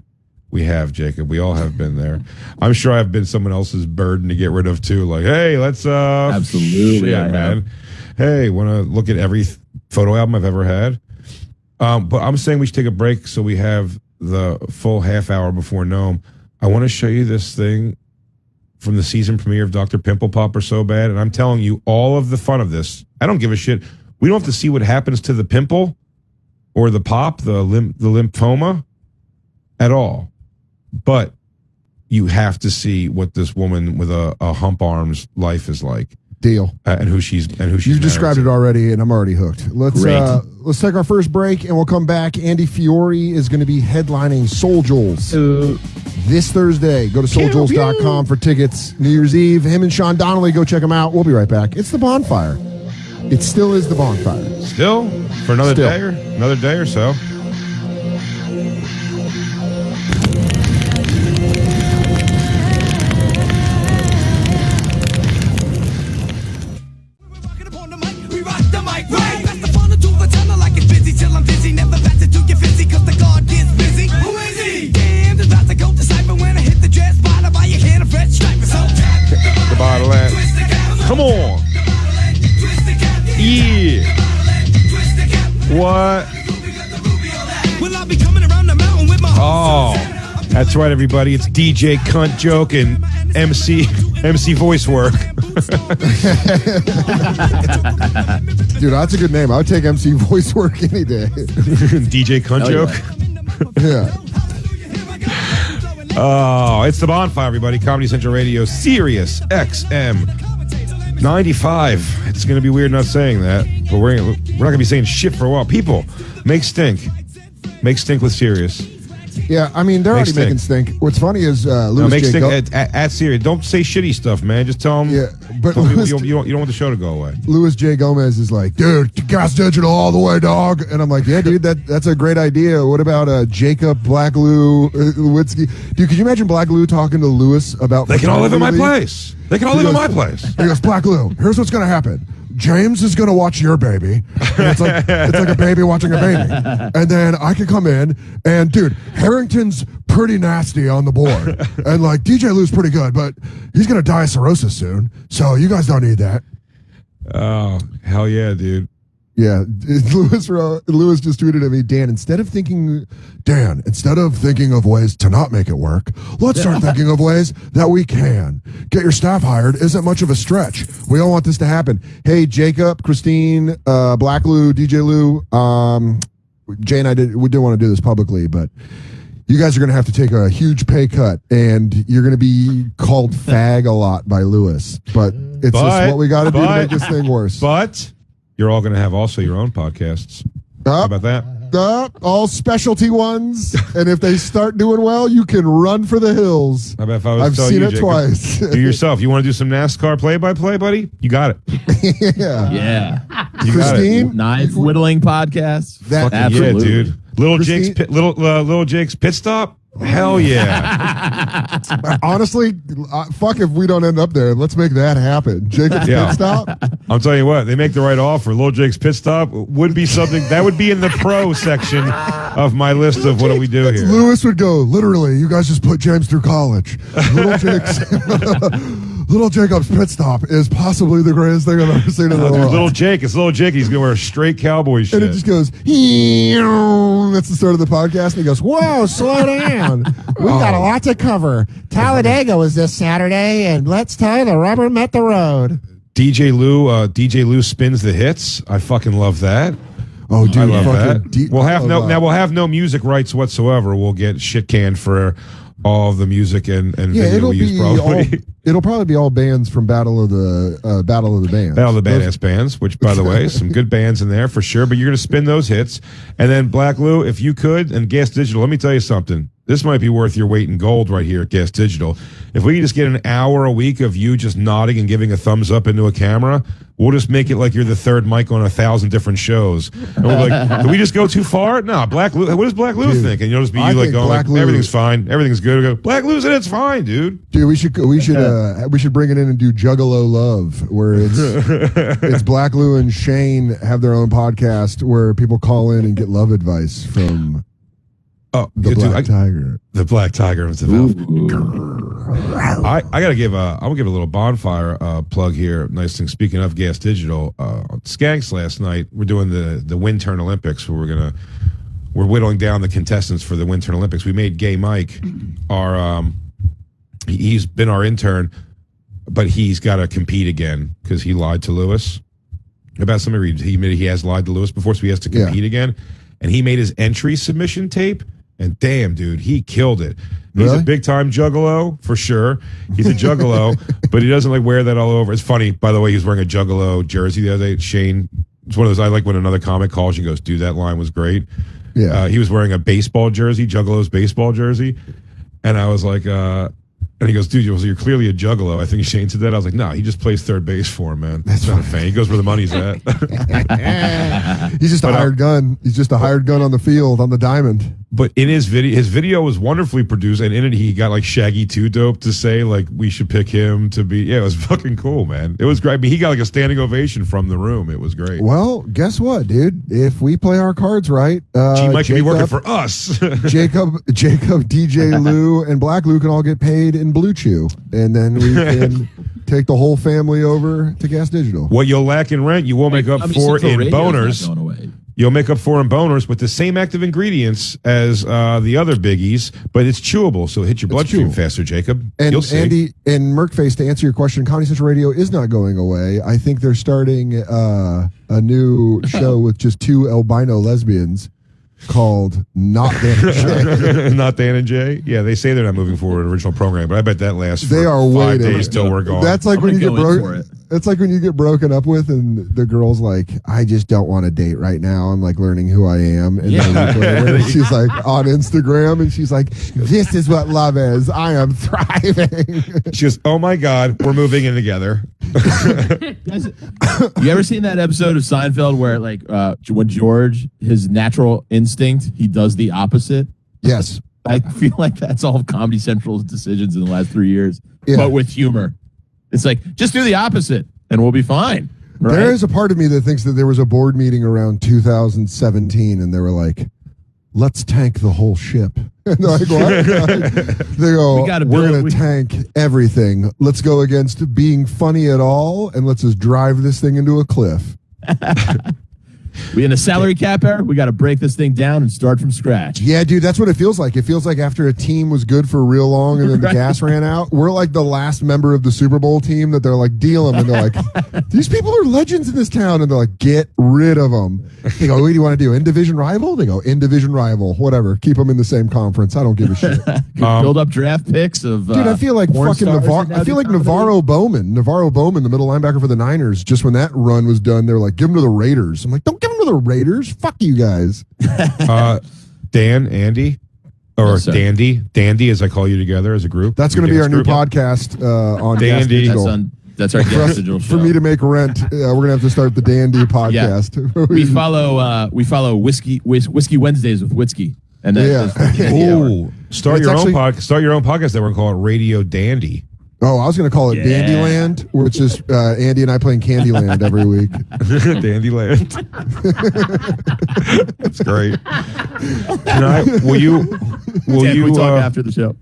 We have, Jacob. We all have been there. I'm sure I've been someone else's burden to get rid of too. Like, hey, let's Absolutely, I have. man. Hey, want to look at every photo album I've ever had? But I'm saying we should take a break so we have the full half hour before Gnome. I want to show you this thing from the season premiere of Dr. Pimple Popper So Bad, and I'm telling you all of the fun of this. I don't give a shit. We don't have to see what happens to the pimple or the pop, the lymphoma at all. But you have to see what this woman with a hump arms life is like, Deal. and who she's You've described it already, and I'm already hooked. Let's take our first break, and we'll come back. Andy Fiori is going to be headlining Soul Jules this Thursday. Go to souljules.com for tickets. New Year's Eve. Him and Sean Donnelly, go check them out. We'll be right back. It's the bonfire. It still is the bonfire. Still for another Still. day or so. Rockin' upon the mic, we rock the mic, right? Pass the phone to the channel like it's busy till I'm dizzy. Never pass it to you fizzy, cause the guard gets busy. Who is he? Damn, it's about to go decipher when I hit the dress spot. I buy your can of fresh stripe. So tap The bottle at. Come on. Yeah. What? Will I be coming around the mountain with my Oh, that's right, everybody. It's DJ Cunt Joke and MC voice work. Dude, that's a good name. I would take MC voice work any day. DJ Cunt Hell Joke. Yeah. Oh, it's the bonfire, everybody. Comedy Central Radio, Sirius XM 95. It's going to be weird not saying that, but we're not going to be saying shit for a while. People, make stink. Make stink with Sirius. Yeah, I mean, they're Make already stink. making stink. What's funny is No, Louis make J. stink at Sirius. Don't say shitty stuff, man. Just tell them. Yeah, but tell 'em Louis- you don't want the show to go away. Louis J. Gomez is like, dude, gas digital all the way, dog. And I'm like, yeah, dude, that's a great idea. What about Jacob Black Lou Lewinsky? Dude, could you imagine Black Lou talking to Louis about They can all live in my fertility? place. They can all He live in my goes- place. He goes, Black Lou, here's what's gonna happen. James is gonna watch your baby. And it's like a baby watching a baby. And then I can come in and dude, Harrington's pretty nasty on the board. And like DJ Lou's pretty good, but he's gonna die of cirrhosis soon. So you guys don't need that. Oh, hell yeah, dude. Yeah, Lewis just tweeted at me, Dan, instead of thinking of ways to not make it work, let's start thinking of ways that we can. Get your staff hired isn't much of a stretch. We all want this to happen. Hey, Jacob, Christine, Black Lou, DJ Lou, Jay and I didn't want to do this publicly, but you guys are going to have to take a huge pay cut, and you're going to be called fag a lot by Lewis. But it's just what we got to do to make this thing worse. But you're all going to have also your own podcasts. How about that? All specialty ones, and if they start doing well, you can run for the hills. How about if I was I've to tell seen you, it Jacob, twice. do yourself. You want to do some NASCAR play-by-play, buddy? You got it. Yeah. Yeah. You got it. Christine, Knife whittling podcast. That- Yeah, Absolutely. dude. Little Christine- Jake's little Jake's pit stop. Hell yeah. honestly, fuck if we don't end up there. Let's make that happen. Jacob's Yeah. pit stop. I'm telling you what, they make the right offer. Little Jake's pit stop would be something that would be in the pro section of my list of what do we do here. Lewis would go, literally, you guys just put James through college. Little Jake's Little Jacob's pit stop is possibly the greatest thing I've ever seen in the world. Little Jake. It's little Jake. He's gonna wear a straight cowboy shit. And it just goes, that's the start of the podcast. And he goes, whoa, slow down. We got a lot to cover. Talladega was this Saturday, and let's tell you the rubber met the road. DJ Lou spins the hits. I fucking love that. Oh, dude, I love that. We'll have no music rights whatsoever. We'll get shit canned for all of the music and video we use probably. It'll probably be all bands from Battle of the Bands. Battle of the Badass Bands, which, by the way, some good bands in there for sure. But you're going to spin those hits. And then, Black Lou, if you could, and Gas Digital, let me tell you something. This might be worth your weight in gold right here at Gas Digital. If we can just get an hour a week of you just nodding and giving a thumbs up into a camera, we'll just make it like you're the third mic on 1,000 different shows. And we'll be like, did we just go too far? No, Black Lou. What does Black Lou think? And you'll just be you like going, like, everything's fine, everything's good. We'll go, Black Lou said it's fine, dude. Dude, we should bring it in and do Juggalo Love, where it's Black Lou and Shane have their own podcast where people call in and get love advice from the Black Tiger. The Black Tiger of the I gotta give I'm gonna give a little bonfire plug here. Nice thing. Speaking of Gas Digital, Skanks last night we're doing the Winter Olympics where we're whittling down the contestants for the Winter Olympics. We made Gay Mike our he's been our intern, but he's got to compete again because he lied to Lewis about something. He admitted he has lied to Lewis before, so he has to compete again. And he made his entry submission tape. And damn, dude, he killed it. He's a big time juggalo for sure. He's a juggalo, but he doesn't like wear that all over. It's funny, by the way, he was wearing a juggalo jersey the other day. Shane, it's one of those I like when another comic calls you and goes, dude, that line was great. Yeah. He was wearing a baseball jersey, Juggalo's baseball jersey. And I was like, and he goes, dude, you're clearly a juggalo. I think Shane said that. I was like, no, he just plays third base for him, man. That's not a fan. He goes where the money's at. He's just a hired gun. He's just a hired gun on the field, on the diamond. But in his video was wonderfully produced, and in it he got like Shaggy 2 Dope to say like we should pick him to be. Yeah, it was fucking cool, man. It was great. I mean, he got like a standing ovation from the room. It was great. Well, guess what, dude? If we play our cards right, G Mike can be working for us. Jacob, DJ Lou, and Black Lou can all get paid in Blue Chew, and then we can take the whole family over to Gas Digital. What you'll lack in rent, you will make up for in boners. You'll make up for in boners with the same active ingredients as the other biggies, but it's chewable, so it hits your bloodstream faster, Jacob. And you'll see. Andy and Merkface, to answer your question, Comedy Central Radio is not going away. I think they're starting a new show with just 2 albino lesbians called Not Dan and Jay. Not Dan and Jay? Yeah, they say they're not moving forward with original programming, but I bet that lasts for they are 5 days till we're gone. That's like when you get broken. It's like when you get broken up with and the girl's like, I just don't want to date right now. I'm like learning who I am. And then later, she's like on Instagram and she's like, this is what love is. I am thriving. She goes, oh my God, we're moving in together. You ever seen that episode of Seinfeld where like when George, his natural instinct, he does the opposite? Yes. I feel like that's all of Comedy Central's decisions in the last 3 years, but with humor. It's like, just do the opposite and we'll be fine. Right? There is a part of me that thinks that there was a board meeting around 2017 and they were like, let's tank the whole ship. And they're like, what? They go, we're going to tank everything. Let's go against being funny at all and let's just drive this thing into a cliff. We in a salary cap era, we got to break this thing down and start from scratch. Yeah, dude, that's what it feels like. It feels like after a team was good for real long and then the gas ran out, we're like the last member of the Super Bowl team that they're like, deal them. And they're like, these people are legends in this town. And they're like, get rid of them. They go, what do you want to do? In-division rival? They go, in-division rival. Whatever. Keep them in the same conference. I don't give a shit. Build up draft picks of dude, I feel like fucking I feel like Navarro Bowman, the middle linebacker for the Niners, just when that run was done, they were like, give him to the Raiders. I'm like, don't give him to the Raiders. Fuck you guys. Dan, Andy, or Yes, Dandy, as I call you together as a group. That's going to be our new podcast on Gas Dandy. Digital. That's our Gas Digital show. For me to make rent, we're going to have to start the Dandy podcast. Yeah. We follow Whiskey Wednesdays with Whiskey. And then start your own podcast that we're going to call it Radio Dandy. Oh, I was going to call it Dandyland, which is Andy and I playing Candyland every week. Dandyland. That's great. Will you talk after the show?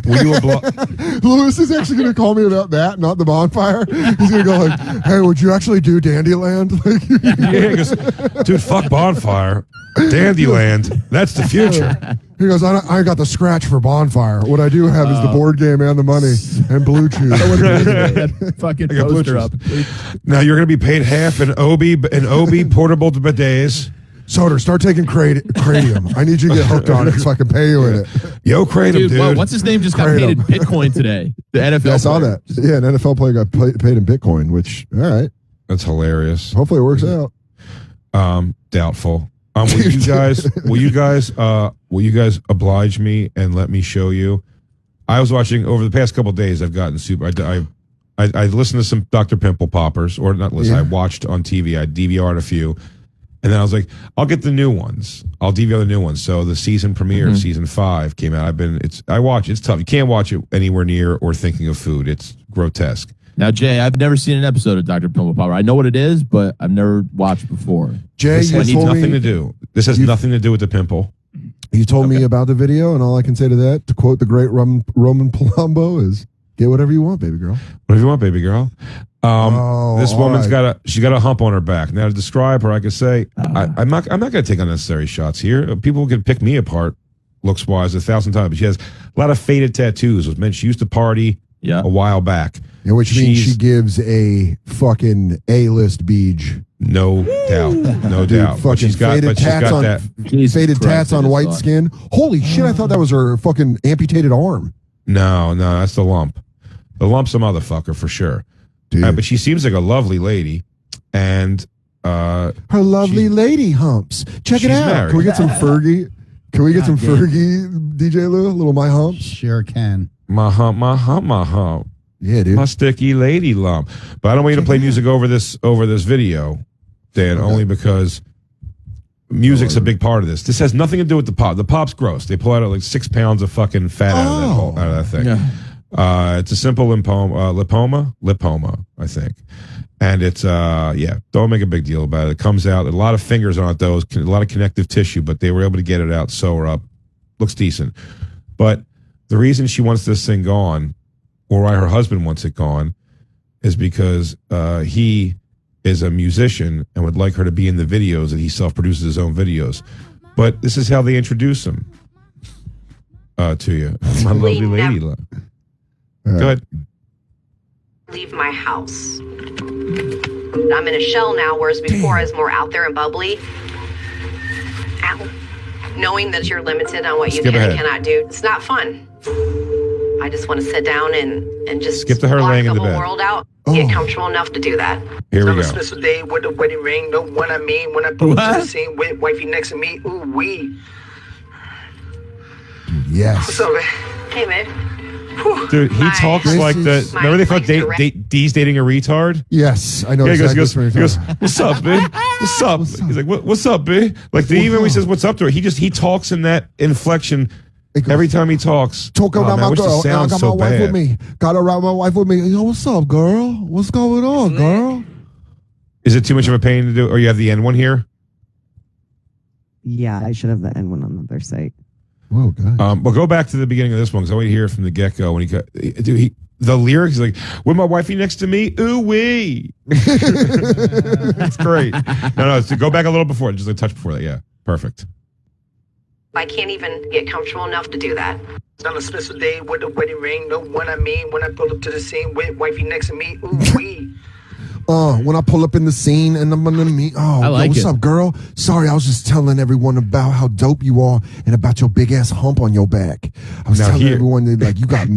Will you oblige? Lewis is actually going to call me about that, not the bonfire. He's going to go like, "Hey, would you actually do Dandyland?" Like, Yeah, he goes, dude, fuck bonfire, Dandyland. That's the future. he goes, I got the scratch for bonfire. What I do have is the board game and the money and blue chew. Fucking I got poster blue up. Now you're going to be paid half in OB portable bidets. Soder, start taking Cranium. I need you to get hooked on it so I can pay you in it. Yo, Kratom, dude. Whoa, what's his name? Just got paid in Bitcoin today. The NFL. Yeah, I saw player. that. Yeah, an NFL player got paid in Bitcoin, which, all right. That's hilarious. Hopefully it works out. Doubtful. Will you guys oblige me and let me show you? I was watching over the past couple of days. I've gotten super. I listened to some Dr. Pimple Poppers, or not listen. Yeah. I watched on TV. I DVR'd a few, and then I was like, I'll get the new ones. I'll DVR the new ones. So the season premiere, of season 5 came out. I watch. It's tough. You can't watch it anywhere near or thinking of food. It's grotesque. Now, Jay, I've never seen an episode of Dr. Pimple Popper. I know what it is, but I've never watched before. Jay, This you has told nothing me, to do. This has nothing to do with the pimple. you told me about the video, and all I can say to that, to quote the great Roman Palumbo, is get whatever you want, baby girl. Whatever you want, baby girl. This woman's right. she's got a hump on her back. Now to describe her, I could say I'm not going to take unnecessary shots here. People can pick me apart looks wise 1,000 times. But she has a lot of faded tattoos, which meant she used to party a while back. Yeah, which means she gives a fucking A-list beach. No doubt, no doubt. But she's got that. Faded tats on white skin. Holy shit! I thought that was her fucking amputated arm. No, that's the lump. The lump's a motherfucker for sure. Dude. But she seems like a lovely lady, and her lovely lady humps. Check it out. married. Can we get some Fergie? Can we get some Fergie, DJ Lou? A little my hump. Sure can. my hump, my hump, my hump. Yeah, dude. My sticky lady lump. But I don't want you to play music over this video, Dan, only because music's a big part of this. This has nothing to do with the pop. The pop's gross. They pull out like 6 pounds of fucking fat out of that thing. Yeah. It's a simple lipoma, I think. And it's, don't make a big deal about it. It comes out, a lot of fingers on it, though, a lot of connective tissue, but they were able to get it out, sew her up. Looks decent. But the reason she wants this thing gone, or why her husband wants it gone, is because he is a musician and would like her to be in the videos, that he self-produces his own videos. But this is how they introduce him to you. My lovely lady. Go ahead. Leave my house. I'm in a shell now, whereas before I was more out there and bubbly. Ow. Knowing that you're limited on what you can and cannot do, it's not fun. I just want to sit down and just skip to her block laying the in the whole bed. world out, get comfortable enough to do that. Here we On a go. special day with a wedding ring, know what I mean? When I pull up to the scene with wifey next to me, ooh wee. Yes. What's up, man? Hey, babe. Dude, he talks This like is- the. Remember they thought D's dating a retard? Yes, I know. Yeah, he exactly goes, what you're what's up, man? What's up? He's like, what's up, man? Like, even when he says, what's up to her, he talks in that inflection every time he talks. Talk about man, I my wish the girl. And I sound's got so my wife bad. with me. Got around my wife with me. Yo, what's up, girl? What's going on, girl? Is it too much of a pain to do? Or you have the N one here? Yeah, I should have the N1 on the other site. Whoa, God. Well, go back to the beginning of this one because I want to hear from the get go when the lyrics, he's like, with my wifey next to me, ooh wee. That's great. No, so go back a little before, just a touch before that. Yeah, perfect. I can't even get comfortable enough to do that. On a special day with a wedding ring, know what I mean? When I pull up to the scene with wifey next to me, ooh wee. When I pull up in the scene and I'm gonna meet, I like what's it. up, girl? Sorry, I was just telling everyone about how dope you are and about your big ass hump on your back. I was Now telling here- everyone that like you got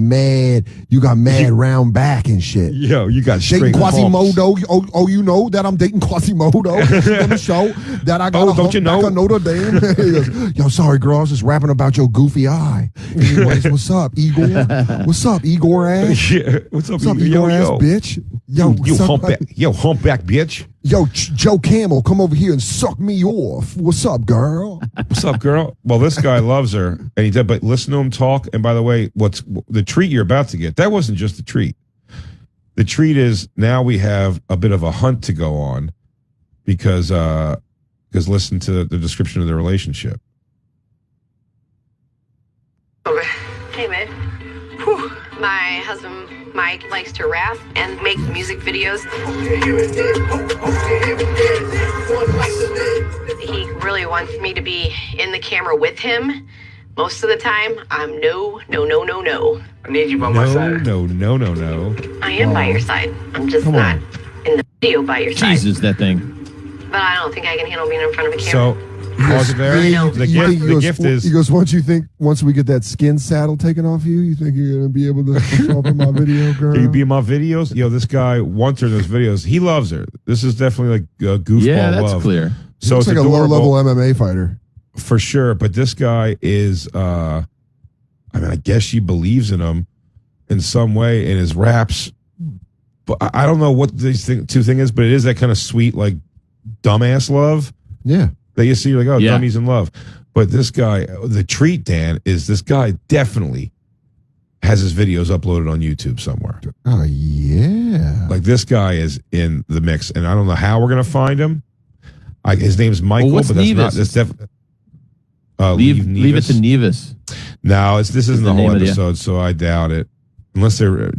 mad round back and shit. Yo, you got Dating straight humps. Quasimodo. Oh, you know that I'm dating Quasimodo on the show. That I got Oh, a don't hump you know? back on Notre Dame. He goes, yo, sorry, girl. I was just rapping about your goofy eye. Anyways, what's up, Igor? What's up, Igor ass? Yeah, what's up, What's up, yo, Igor ass yo? bitch? Yo, You what's up, humpback bitch. Yo, Joe Camel, come over here and suck me off. What's up, girl? What's up, girl? Well, this guy loves her, and he did. But listen to him talk. And by the way, what's the treat you're about to get? That wasn't just the treat. The treat is now we have a bit of a hunt to go on because listen to the description of the relationship. Hey, babe. Whew. My husband Mike likes to rap and make music videos. He really wants me to be in the camera with him. Most of the time, I'm no. I need you by my side. No. I am by your side. I'm just not in the video by your side. Jesus, that thing. But I don't think I can handle being in front of a camera. So, pause it there. The gift is. He goes, once we get that skin saddle taken off you think you're going to be able to show up in my video, girl? Can you be in my videos? Yo, this guy wants her in those videos. He loves her. This is definitely like a goofball Yeah, that's love. clear. So it's it's like a adorable. low-level MMA fighter. For sure. But this guy is, I guess she believes in him in some way in his raps. But I don't know what these two thing is, but it is that kind of sweet, like, dumbass love. Yeah. That you see, like, oh, Yeah. dummy's in love. But this guy, the treat, Dan, is this guy definitely has his videos uploaded on YouTube somewhere. Oh, yeah. Like, this guy is in the mix, and I don't know how we're going to find him. His name's Michael, what's but that's Nevis? not, that's definitely. Leave it to Nevis. No, this isn't the the whole name of the- episode, so I doubt it. Unless they're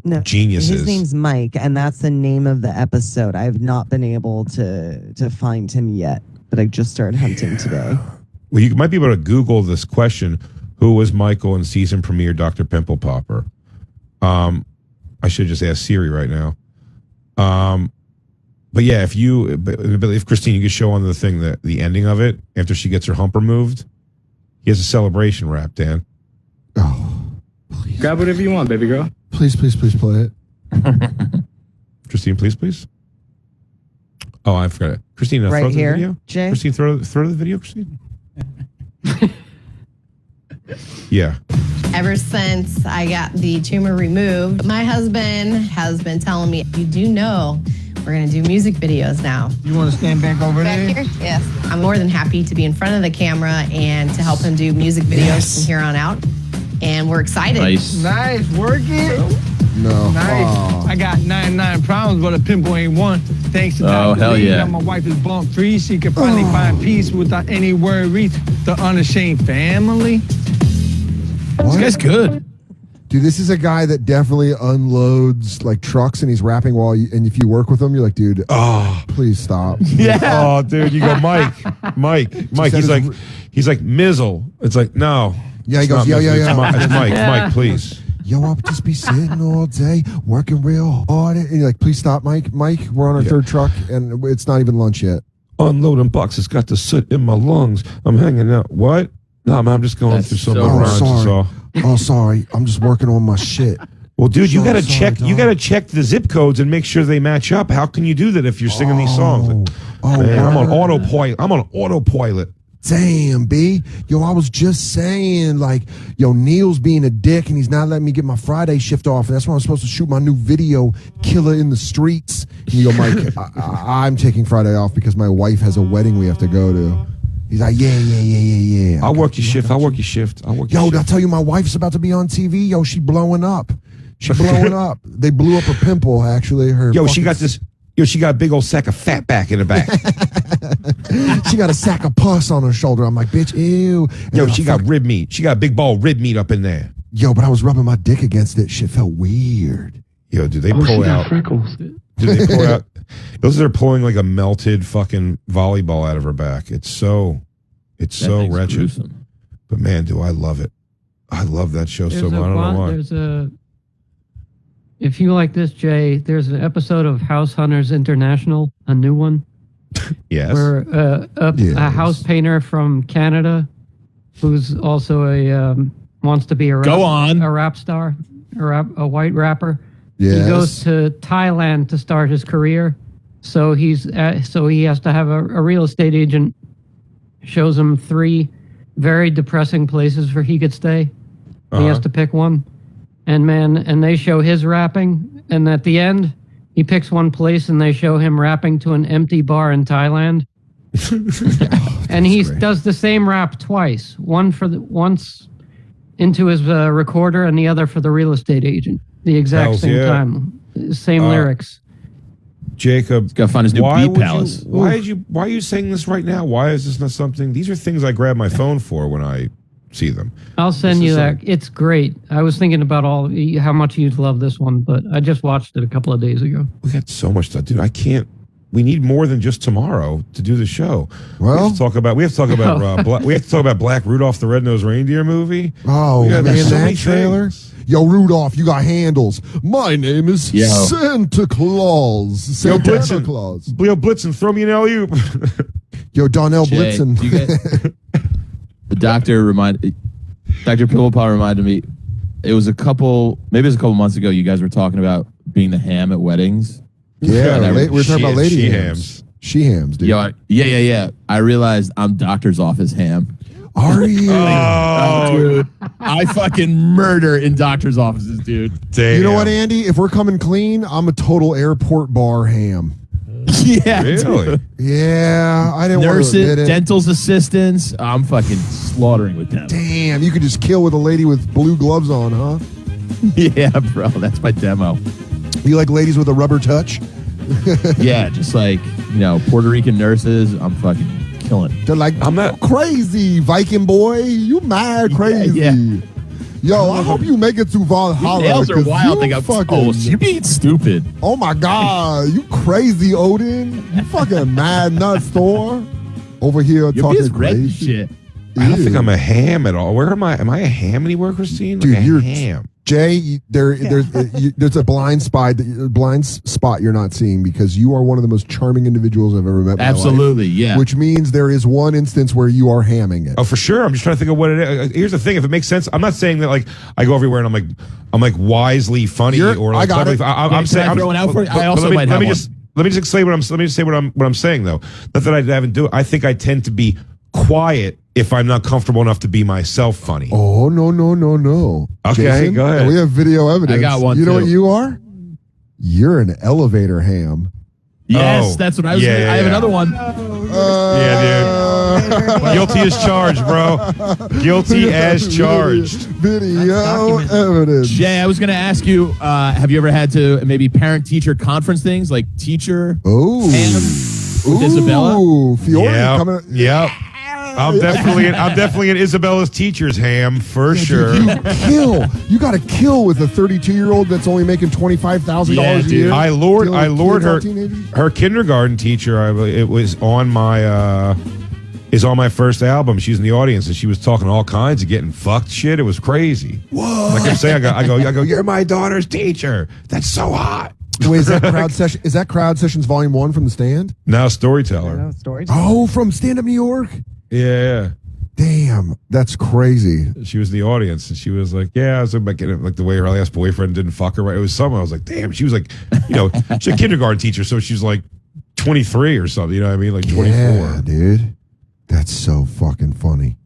No, geniuses. His name's Mike, and that's the name of the episode. I have not been able to find him yet, but I just started hunting today. Well, you might be able to Google this question: who was Michael in season premiere Dr. Pimple Popper? I should just ask Siri right now. But yeah, if Christine, you could show on the thing the ending of it after she gets her hump removed. He has a celebration rap, Dan. Oh, Grab whatever you want, baby girl. please play it. Christine, please. Oh, I forgot it. Christine, throw Right the here, video. Jay? Christine, throw the video, Christine. Yeah. Ever since I got the tumor removed, my husband has been telling me, you do know we're going to do music videos now. You want to stand back over Back here? Yes. I'm more than happy to be in front of the camera and to help him do music videos from here on out. And we're excited. Nice. Nice. Work it. No. Nice. Oh. I got 99 problems, but a pimple ain't one. Thanks to Oh, Dr. hell Lee, yeah. now my wife is bump free. She can finally find peace without any worries. The unashamed family. This guy's good. Dude, this is a guy that definitely unloads like trucks, and he's rapping and if you work with him, you're like, dude, please stop. Yeah. Oh, dude, you go, Mike. He's like Mizzle. It's like, no. Yeah, he it's goes, not yeah. Mizzle. It's Mike, please. Yo, I'll just be sitting all day working real hard. And you're like, please stop, Mike. Mike, we're on our third truck, and it's not even lunch yet. Unloading boxes, got the soot in my lungs. I'm hanging out. What? No, man, I'm just going That's through some so runs. sorry. Oh, sorry. I'm just working on my shit. Well, dude, you gotta Sorry, check. dog. You gotta check the zip codes and make sure they match up. How can you do that if you're singing these songs? Man, I'm on autopilot. Damn, B. Yo, I was just saying, like, yo, Neil's being a dick and he's not letting me get my Friday shift off. And that's why I'm supposed to shoot my new video, Killer in the Streets. And you go, Mike, I'm taking Friday off because my wife has a wedding we have to go to. He's like, yeah. I'll work your shift. I'll work your shift. Yo, did I tell you my wife's about to be on TV? Yo, she blowing up. They blew up her pimple, actually. She got this. She got a big old sack of fat back in the back. She got a sack of pus on her shoulder. I'm like, bitch, ew. And She got rib meat. She got a big ball of rib meat up in there. Yo, but I was rubbing my dick against it. Shit felt weird. Yo, did they pull out? Did they pull out? Those are pulling like a melted fucking volleyball out of her back. It's so wretched. Gruesome. But man, do I love it. I love that show so much. I don't know why. If you like this, Jay, there's an episode of House Hunters International, a new one. Yes. Where a house painter from Canada, who's also wants to be a rap star, a white rapper. Yes. He goes to Thailand to start his career, so he has to have a real estate agent shows him 3 very depressing places where he could stay. He has to pick one, and they show his rapping, and at the end he picks one place and they show him rapping to an empty bar in Thailand. And he does the same rap twice, once into his recorder and the other for the real estate agent. The exact same time, same lyrics. Jacob, gotta find his new beat palace. Why are you saying this right now? Why is this not something? These are things I grab my phone for when I see them. I'll send This you is that. It's great. I was thinking about how much you'd love this one, but I just watched it a couple of days ago. We got so much stuff, dude. I can't. We need more than just tomorrow to do the show. Well, we have to talk about. We have to talk about Black Rudolph the Red-Nosed Reindeer movie. Oh man, there's so that many trailer. things. Yo, Rudolph, you got handles. My name is Santa Claus. Yo, Santa Claus. Yo, Blitzen, throw me an alley-oop. Yo, Donnell Jay, Blitzen. you get- the Dr. Pillowpaw reminded me. It was a couple months ago. You guys were talking about being the ham at weddings. Yeah, we were talking about lady hams. She hams, dude. Yo, yeah. I realized I'm doctor's office ham. Are you? Dude, I fucking murder in doctor's offices, dude. Damn. You know what, Andy? If we're coming clean, I'm a total airport bar ham. Yeah, really? dude. Yeah, I didn't want to Nurses, admit it. dental's assistants, I'm fucking slaughtering with them. Damn, you could just kill with a lady with blue gloves on, huh? Yeah, bro, that's my demo. You like ladies with a rubber touch? Yeah, just like, Puerto Rican nurses, I'm fucking killing. They're like, I'm not crazy, Viking boy. You mad crazy. Yeah. Yo, I hope you make it to Valhalla. Your nails are 'cause wild. They you got fucking, you're being stupid. Oh my God, you crazy, Odin. You fucking mad nuts, Thor. Over here You're talking being red and crazy. shit. I don't think I'm a ham at all. Where am I? Am I a ham anywhere, Christine? Dude, like a you're ham. Jay, there's a blind spot you're not seeing because you are one of the most charming individuals I've ever met in my life. Absolutely, yeah. Which means there is one instance where you are hamming it. Oh, for sure. I'm just trying to think of what it is. Here's the thing: if it makes sense, I'm not saying that like I go everywhere and I'm like wisely funny or like I got it. I'm saying I'm throwing out for you. I also might have one. Let me just explain let me just say what I'm saying though. Not that I haven't do. I think I tend to be quiet if I'm not comfortable enough to be myself funny. Oh, no. Okay, Jason, go ahead. We have video evidence. I got one, You know too. what you are? You're an elevator ham. Yes, Oh, that's what I was. yeah, I have yeah. another one. Yeah, dude. Guilty as charged, bro. Guilty as charged. Video evidence. Jay, I was going to ask you, have you ever had to maybe parent-teacher conference things like teacher Oh. ham with Isabella? Ooh, Fiori coming. Yep. I'm definitely an Isabella's teacher's ham for sure. You got to kill with a 32-year-old that's only making $25,000 Yeah, a dude. year. I lured her. Teenagers. Her kindergarten teacher. It was on my is on my first album. She's in the audience and she was talking all kinds of getting fucked shit. It was crazy. Whoa! Like I'm saying, I go. You're my daughter's teacher. That's so hot. Wait, is that crowd session? Is that Crowd Sessions Volume 1 from the Stand? Now storyteller. No stories. Oh, from Stand Up New York. Yeah. Damn, that's crazy. She was in the audience and she was like, yeah, I was about getting like the way her last boyfriend didn't fuck her right. It was someone. I was like, damn. She was like, she's a kindergarten teacher, so she's like 23 or something. You know what I mean? Like 24. Yeah, dude. That's so fucking funny.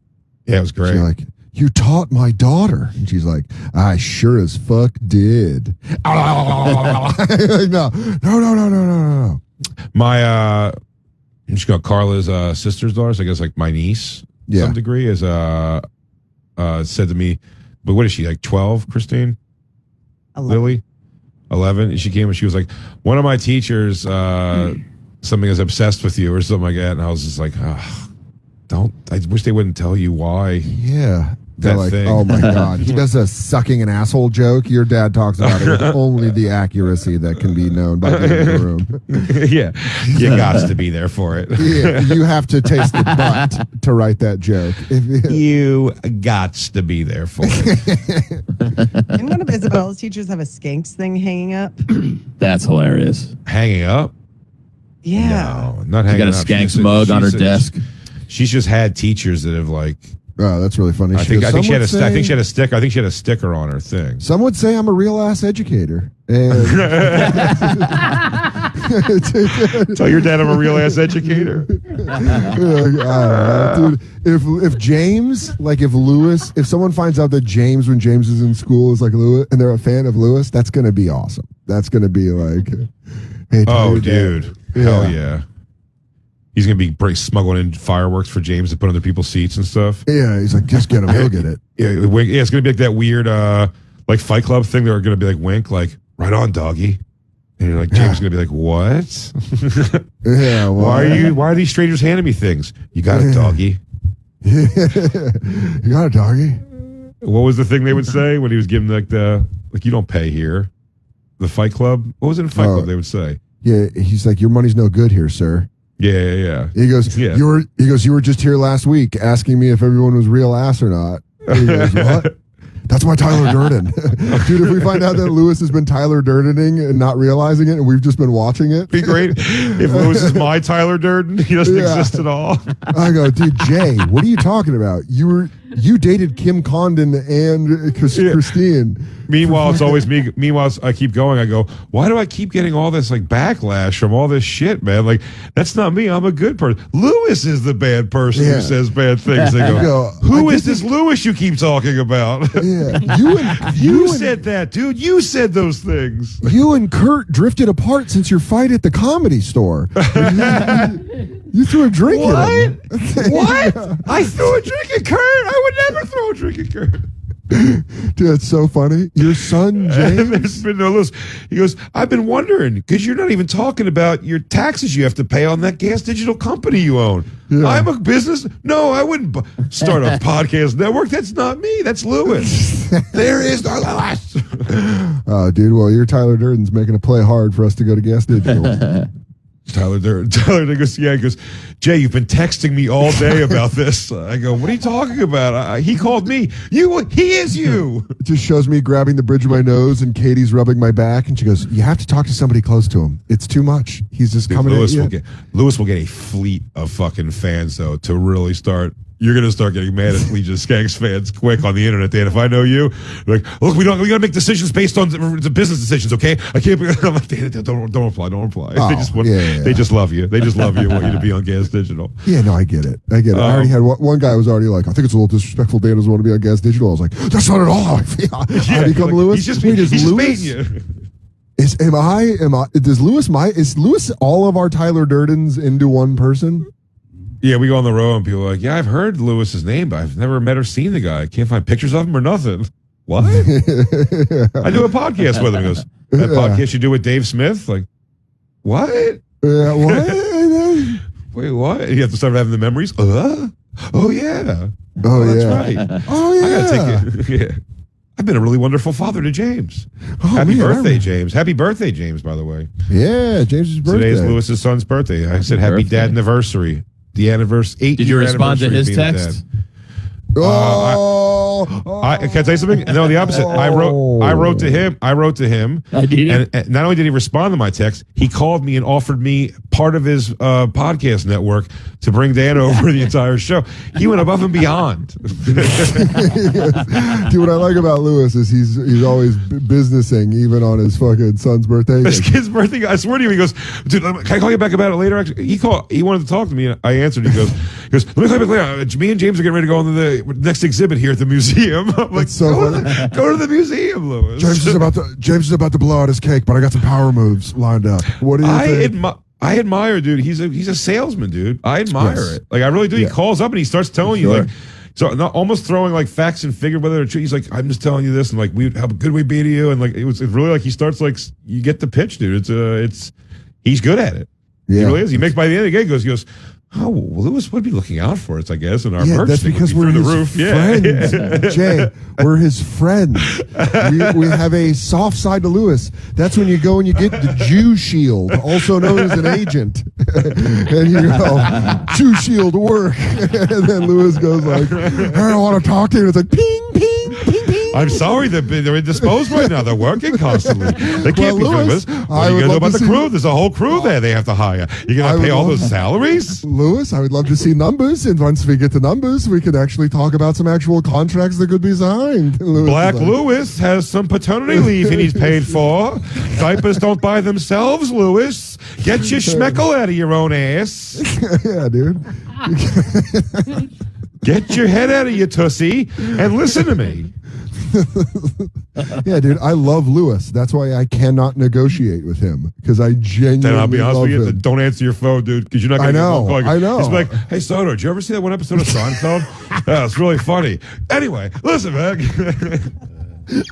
Yeah, it was great. She's like, you taught my daughter. And she's like, I sure as fuck did. No. My she got Carla's sister's daughter, so I guess like my niece to some degree is said to me, but what is she, like 12, Christine? 11. Lily? 11. And she came and she was like, one of my teachers something is obsessed with you or something like that. And I was just like, I wish they wouldn't tell you why. Yeah. They're That like, thing. oh my God. He does a sucking an asshole joke. Your dad talks about it with only the accuracy that can be known by being in the room. Yeah. You got to be there for it. Yeah, you have to taste the butt to write that joke. You got to be there for it. Didn't one of Isabella's teachers have a skanks thing hanging up? That's hilarious. Hanging up? Yeah. No, not She hanging got a up. skanks mug on her desk. She's just had teachers that have like. Oh, that's really funny. I think she had a stick. I think she had a sticker on her thing. Some would say I'm a real ass educator. And Tell your dad I'm a real ass educator. Dude, if James, like if Lewis, if someone finds out that James, when James is in school, is like Lewis, and they're a fan of Lewis, that's gonna be awesome. That's gonna be like, hey, Oh, your dad. dude, hell yeah. He's gonna be smuggling in fireworks for James to put on other people's seats and stuff. Yeah, he's like, just get him. He'll get it. Yeah, it's gonna be like that weird, like Fight Club thing. They're gonna be like, wink, like, right on, doggy. And you're like, James is gonna be like, what? Yeah. Well, Why are these strangers handing me things? You got it, doggy. You got a doggy? What was the thing they would say when he was giving like you don't pay here? The Fight Club? What was it in Fight Club they would say? Yeah, he's like, your money's no good here, sir. Yeah. He goes, you were just here last week asking me if everyone was real ass or not. He goes, what? That's my Tyler Durden. Dude, if we find out that Lewis has been Tyler Durdening and not realizing it and we've just been watching it. Be great if Lewis is my Tyler Durden. He doesn't exist at all. I go, dude, Jay, what are you talking about? You dated Kim Condon and Christine. Meanwhile, it's always me. Meanwhile, I keep going. I go, why do I keep getting all this like backlash from all this shit, man? Like, that's not me. I'm a good person. Lewis is the bad person who says bad things. They go, who is this Lewis you keep talking about? Yeah, you said that, dude. You said those things. You and Kurt drifted apart since your fight at the Comedy Store. You threw a drink at him. What? I threw a drink at Kurt? I would never throw a drink at Kurt. Dude, that's so funny. Your son, James. There's been no list. He goes, I've been wondering, because you're not even talking about your taxes you have to pay on that gas digital company you own. Yeah. I'm a business. No, I wouldn't start a podcast network. That's not me. That's Lewis. There is no Lewis. Oh, dude, well, your Tyler Durden's making a play hard for us to go to gas digital. Tyler goes, he goes, Jay, you've been texting me all day about this. I go, what are you talking about? He called me. He is you. It just shows me grabbing the bridge of my nose and Katie's rubbing my back. And she goes, you have to talk to somebody close to him. It's too much. He's just coming Lewis at you. Lewis will get a fleet of fucking fans, though, to really start. You're going to start getting mad at Legion of Skanks fans quick on the internet, Dan. If I know you, like, look, we got to make decisions based on the business decisions, okay? I can't be, I'm like, Dan, don't reply. Oh, they just love you. They just love you and want you to be on Gas Digital. Yeah, no, I get it. I already had one guy was already like, I think it's a little disrespectful Dan doesn't want to be on Gas Digital. I was like, that's not at all how I feel. I become Lewis. He's just baiting you. Is Lewis all of our Tyler Durdens into one person? Yeah, we go on the road and people are like, yeah, I've heard Lewis's name, but I've never met or seen the guy. I can't find pictures of him or nothing. What? I do a podcast with him. He goes, that podcast you do with Dave Smith? Like, what? What? Wait, what? You have to start having the memories? Oh, yeah. That's right. Oh, yeah. I gotta take it. Yeah. I've been a really wonderful father to James. Happy birthday, James. Happy birthday, James, by the way. Yeah, James's birthday. Today's Lewis's son's birthday. I said happy dad anniversary. The anniversary. Did you respond to his text? Can I tell you something? No, the opposite. I wrote to him. And not only did he respond to my text, he called me and offered me part of his podcast network to bring Dan over the entire show. He went above and beyond. Dude, what I like about Lewis is he's always businessing, even on his fucking son's birthday. His kid's birthday. I swear to you, he goes, dude, can I call you back about it later? Actually, he wanted to talk to me, and I answered. He goes, let me call you back later. Me and James are getting ready to go on the next exhibit here at the museum. I'm like, go to the museum, Lewis. James is about to blow out his cake, but I got some power moves lined up. What do you think? I admire, dude. He's a salesman, dude. I admire it. Like, I really do. He calls up and he starts telling you, like, so not almost throwing like facts and figure whether it's true. He's like, I'm just telling you this, and like, how good we be to you, and like, it's really like he starts like, you get the pitch, dude. He's good at it. Yeah. He really is. He makes by the end of the game, he goes, oh, well, Lewis would be looking out for us, I guess, and our merch that's because we're his friends, Jay. We're his friends. We have a soft side to Lewis. That's when you go and you get the Jew Shield, also known as an agent. And you go, Jew Shield work. And then Lewis goes like, I don't want to talk to you. And it's like, ping, ping, ping, ping. I'm sorry, they're indisposed right now. They're working constantly. They can't be doing this. What are you going to do about the crew? There's a whole crew there they have to hire. You're going to pay all those salaries? Lewis, I would love to see numbers. And once we get the numbers, we could actually talk about some actual contracts that could be signed. Lewis has some paternity leave he needs paid for. Diapers don't buy themselves, Lewis. Get your schmeckle out of your own ass. Yeah, dude. Get your head out of your tussie and listen to me. Yeah, dude, I love Lewis. That's why I cannot negotiate with him, because I genuinely then I'll be honest with you, him. Don't answer your phone, dude, because you're not going to get I know. He's like, hey, Soto, did you ever see that one episode of Seinfeld? It's really funny. Anyway, listen, man. He's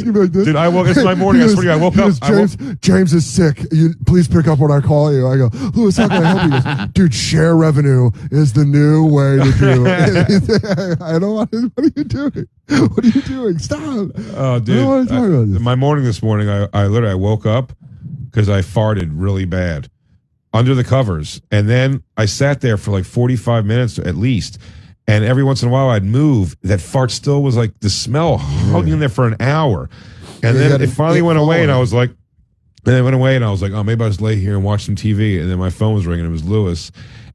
gonna be like this. Dude, it's my morning. I swear to you, I woke up. James is sick. Please pick up when I call you. I go, Lewis, how can I help you? He goes, dude, share revenue is the new way to do it. I don't want to. What are you doing? What are you doing? Stop. Oh, dude. I don't want to talk about this. My morning this morning, I literally woke up because I farted really bad under the covers. And then I sat there for like 45 minutes at least. And every once in a while I'd move. That fart still was like the smell hung in there for an hour. And then it finally went away and I was like, oh, maybe I'll just lay here and watch some TV. And then my phone was ringing. It was Lewis.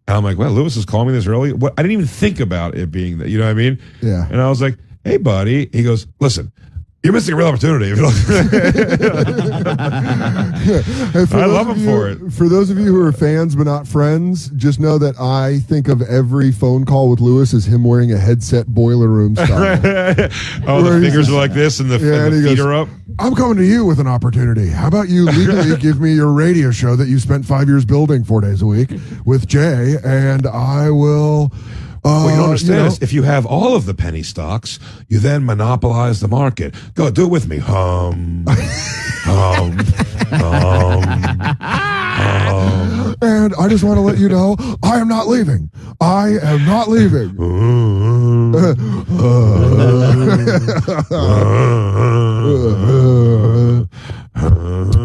And I'm like, well, Lewis is calling me this early. What? I didn't even think about it being that. You know what I mean? Yeah. And I was like, hey, buddy. He goes, listen, you're missing a real opportunity. I love him for it. For those of you who are fans but not friends, just know that I think of every phone call with Lewis as him wearing a headset boiler room style. The fingers are like this and the feet are up. I'm coming to you with an opportunity. How about you legally give me your radio show that you spent 5 years building 4 days a week with Jay, and I will... what you don't understand is if you have all of the penny stocks, you then monopolize the market. Go, do it with me. And I just want to let you know, I am not leaving. I am not leaving.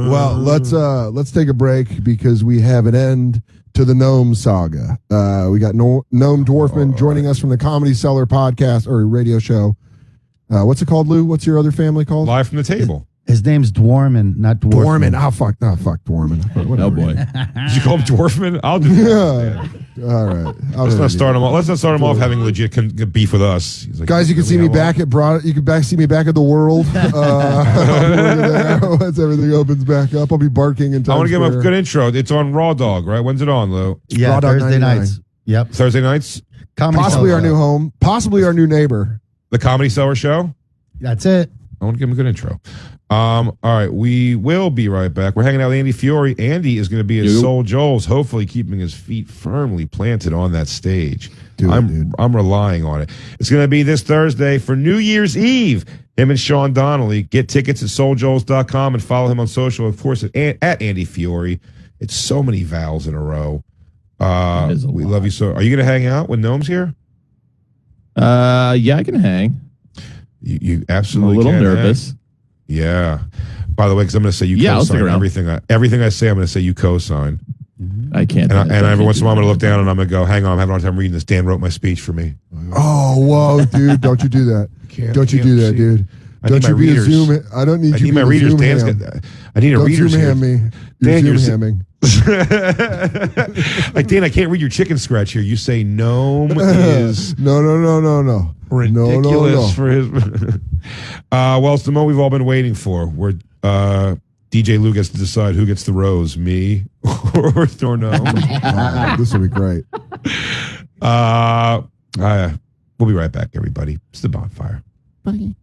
Well, let's take a break because we have an end to the Gnome saga. We got Gnome Dwarfman joining us from the Comedy Cellar podcast or radio show. What's it called, Lou? What's your other family called? Live from the Table. His name's Dwarman, not Dwarfman. Dwarman. Fuck Dwarman. Oh boy. Did you call him Dwarfman? I'll do that. Yeah. All right. Let's not start him off having legit beef with us. He's like, guys, you can see me back at You can see me back at the World. Once everything opens back up, I'll be barking in time. I want to give him a good intro. It's on Raw Dog, right? When's it on, Lou? Yeah, Raw Dog Thursday 99. nights. Yep. Thursday nights. Possibly our new home. Possibly our new neighbor. The Comedy Cellar show. That's it. I want to give him a good intro. All right, we will be right back. We're hanging out with Andy Fiori. Andy is going to be at Soul Joel's, hopefully keeping his feet firmly planted on that stage. I'm relying on it. It's going to be this Thursday for New Year's Eve. Him and Sean Donnelly. Get tickets at souljoels.com and follow him on social, of course, at Andy Fiori. It's so many vowels in a row. We love you so. Are you going to hang out when Gnome's here? Yeah, I can hang. You absolutely. I'm a little nervous. Hang. Yeah. By the way, because I'm going to say you co-sign everything I say. I'm going to say you co-sign. I can't. And every once in a while, I'm going to look down and I'm going to go, hang on, I'm having a hard time reading this. Dan wrote my speech for me. Oh, whoa, dude! Don't you do that? Don't you do that, dude? Don't you be a Zoom? I don't need. I need my readers. Dan's got. I need a reader's hand me. Dan, you're Zoom like Dan, I can't read your chicken scratch here. You say gnome is no. Ridiculous for his. Well, it's the moment we've all been waiting for. Where DJ Lou gets to decide who gets the rose, me or Gnome. This will be great. We'll be right back, everybody. It's the bonfire. Bye.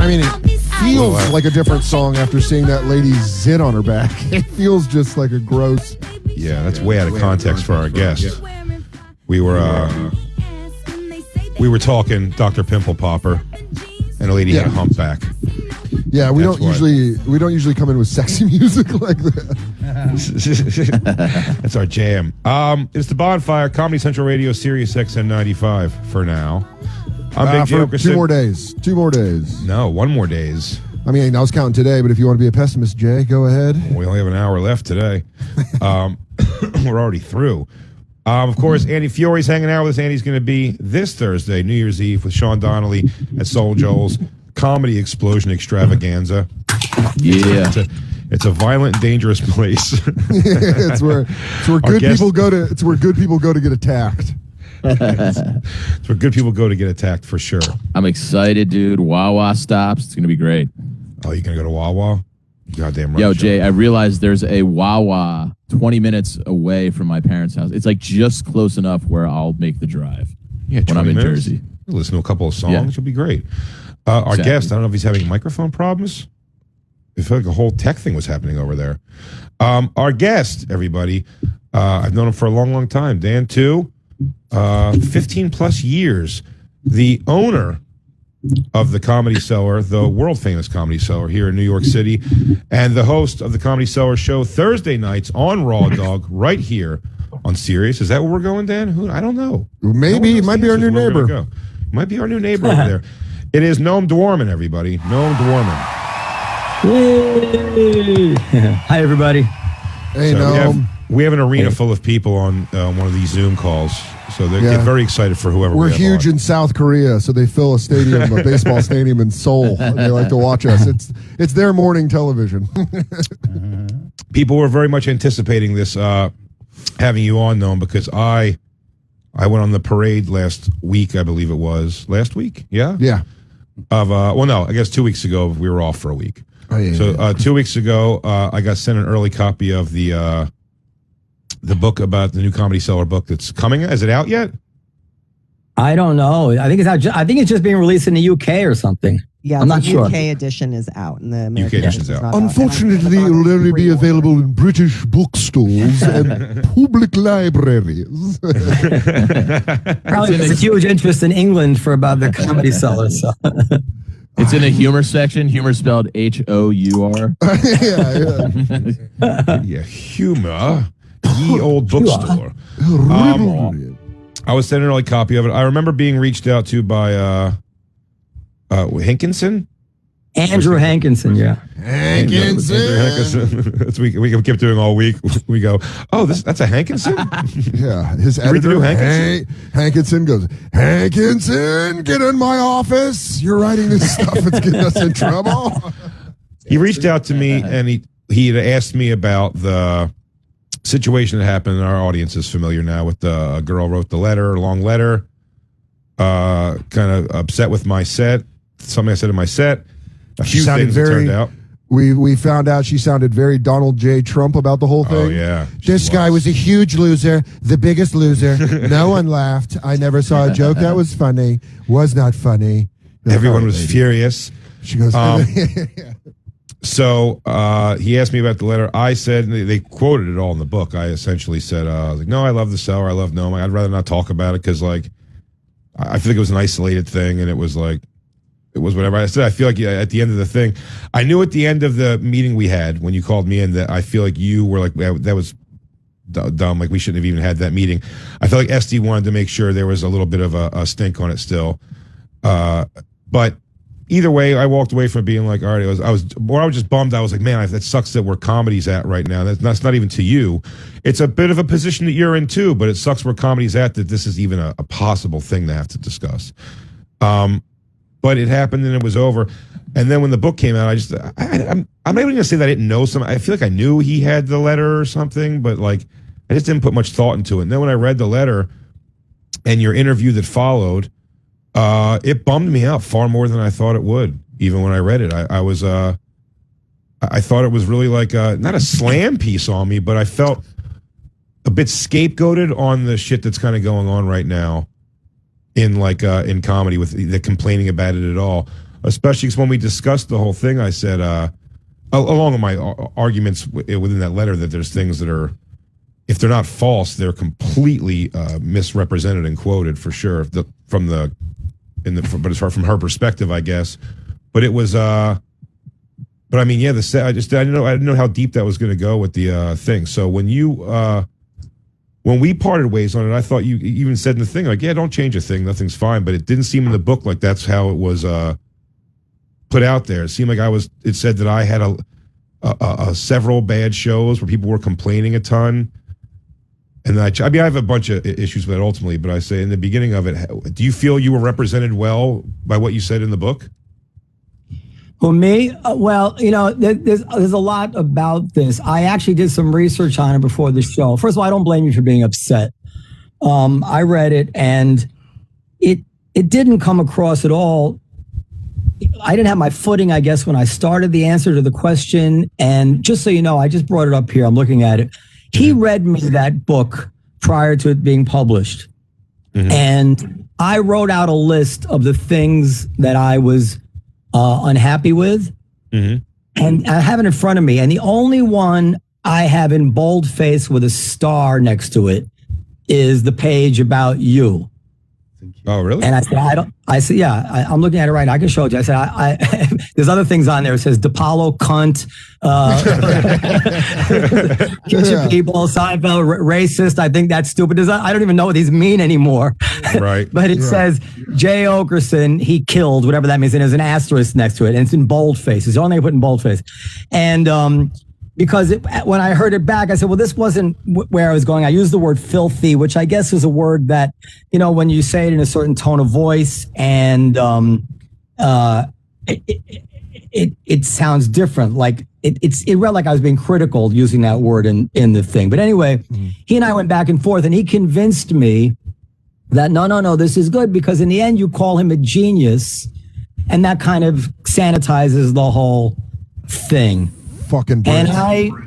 I mean, it feels like a different song after seeing that lady zit on her back. It feels just like a gross. Yeah, that's way out of context for our guest. We were talking Dr. Pimple Popper, and a lady had a humpback. Yeah, we don't usually come in with sexy music like that. That's our jam. It's the Bonfire, Comedy Central Radio, Sirius XM 95 for now. I'm Big Joker. 2 more days. 2 more days. No, 1 more days. I mean, I was counting today, but if you want to be a pessimist, Jay, go ahead. We only have an hour left today. We're already through. Of course, Andy Fiori's hanging out with us. Andy's going to be this Thursday, New Year's Eve, with Sean Donnelly at Soul Joel's Comedy Explosion Extravaganza. Yeah. It's a violent and dangerous place. It's where good people go to. It's where good people go to get attacked. It's where good people go to get attacked for sure. I'm excited, dude. Wawa stops. It's gonna be great. Oh, you gonna go to Wawa? Goddamn right. Yo, Jay, I realized there's a Wawa 20 minutes away from my parents' house. It's like just close enough where I'll make the drive. Yeah, when I'm 20 in minutes. Jersey. Listen to a couple of songs. Yeah. It'll be great. Our Exactly. guest, I don't know if he's having microphone problems. I feel like a whole tech thing was happening over there. Our guest, everybody, I've known him for a long, long time. Dan, too. 15 plus years. The owner of the Comedy Cellar, the world famous Comedy Cellar here in New York City, and the host of the Comedy Cellar show Thursday nights on Raw Dog right here on Sirius. Is that where we're going, Dan? I don't know. Maybe it might be our new neighbor. Might be our new neighbor over there. It is Noam Dworman, everybody. Noam Dworman. Hi, everybody. Hey, So we have an arena full of people on one of these Zoom calls, so they get very excited for whoever We're we have huge on. in South Korea, so they fill a stadium, a baseball stadium in Seoul. They like to watch us. It's their morning television. People were very much anticipating this, having you on, Noam, because I went on the parade last week, I believe it was. Last week? Yeah? Yeah. I guess 2 weeks ago, we were off for a week. Oh, yeah, So 2 weeks ago, I got sent an early copy of the book about the new Comedy Cellar book that's coming. Is it out yet? I don't know. I think it's out. I think it's just being released in the UK or something. Yeah, I'm the not sure. UK edition is out, and the American UK edition's edition's out. not Unfortunately, it will only be available in British bookstores and public libraries. Probably there's a huge interest in England for about the Comedy Cellar. So. It's in the humor section. Humor spelled H-O-U-R. Yeah, humor. Ye old bookstore. I was sent an early copy of it. I remember being reached out to by Hankinson? Andrew Hankinson, yeah. Hankinson. That's we kept doing all week. We go, oh, that's a Hankinson? Yeah, his You read the editor, new Hankinson? Hankinson goes, Hankinson, get in my office. You're writing this stuff. It's getting us in trouble. He reached out to me and he had asked me about the situation that happened. Our audience is familiar now with the girl wrote the letter, a long letter, kind of upset with my set, something I said in my set. A few things that turned out. We found out she sounded very Donald J. Trump about the whole thing. Oh, yeah. This guy was a huge loser, the biggest loser. No one laughed. I never saw a joke that was funny. Was not funny. Everyone was furious. She goes, So he asked me about the letter. I said, and they quoted it all in the book. I essentially said, no, I love the Cellar. I love Noam. I'd rather not talk about it because, like, I feel like it was an isolated thing, and it was like, it was whatever. I said, I feel like at the end of the thing, I knew at the end of the meeting we had when you called me in that I feel like you were like, that was dumb. Like, we shouldn't have even had that meeting. I felt like SD wanted to make sure there was a little bit of a stink on it still. But either way, I walked away from being like, all right, I was just bummed. I was like, man, that sucks that where comedy's at right now. That's not even to you. It's a bit of a position that you're in too, but it sucks where comedy's at that this is even a possible thing to have to discuss. But it happened and it was over. And then when the book came out, I'm not even gonna say that I didn't know something. I feel like I knew he had the letter or something, but like I just didn't put much thought into it. And then when I read the letter and your interview that followed, it bummed me out far more than I thought it would. Even when I read it, I thought it was really like not a slam piece on me, but I felt a bit scapegoated on the shit that's kind of going on right now in comedy with the complaining about it at all. Especially because when we discussed the whole thing, I said, along with my arguments within that letter, that there's things that are, if they're not false, they're completely misrepresented and quoted for sure. But as far from her perspective, I guess. But it was, but I mean, yeah, I didn't know how deep that was going to go with the thing. So when we parted ways on it, I thought you even said in the thing, like, yeah, don't change a thing, nothing's fine. But it didn't seem in the book like that's how it was put out there. It seemed like it said that I had a several bad shows where people were complaining a ton. And I have a bunch of issues with it ultimately, but I say in the beginning of it, do you feel you were represented well by what you said in the book? For me, well, there's a lot about this. I actually did some research on it before the show. First of all, I don't blame you for being upset. I read it and it didn't come across at all. I didn't have my footing, I guess, when I started the answer to the question. And just so you know, I just brought it up here. I'm looking at it. He read me that book prior to it being published. And I wrote out a list of the things that I was unhappy with. And I have it in front of me. And the only one I have in boldface with a star next to it is the page about you. Oh, really? And I said, yeah, I'm looking at it right now. I can show it to you. I said, there's other things on there. It says DePaulo, cunt, kitchen people, Seinfeld, racist. I think that's stupid. I don't even know what these mean anymore. Right. But it says Jay Okerson, he killed, whatever that means. And there's an asterisk next to it. And it's in boldface. It's the only thing I put in boldface. And, because when I heard it back, I said, well, this wasn't where I was going. I used the word filthy, which I guess is a word that, when you say it in a certain tone of voice and it sounds different. Like it read like I was being critical using that word in the thing. But anyway, he and I went back and forth and he convinced me that no, this is good because in the end you call him a genius and that kind of sanitizes the whole thing. Fucking Brits.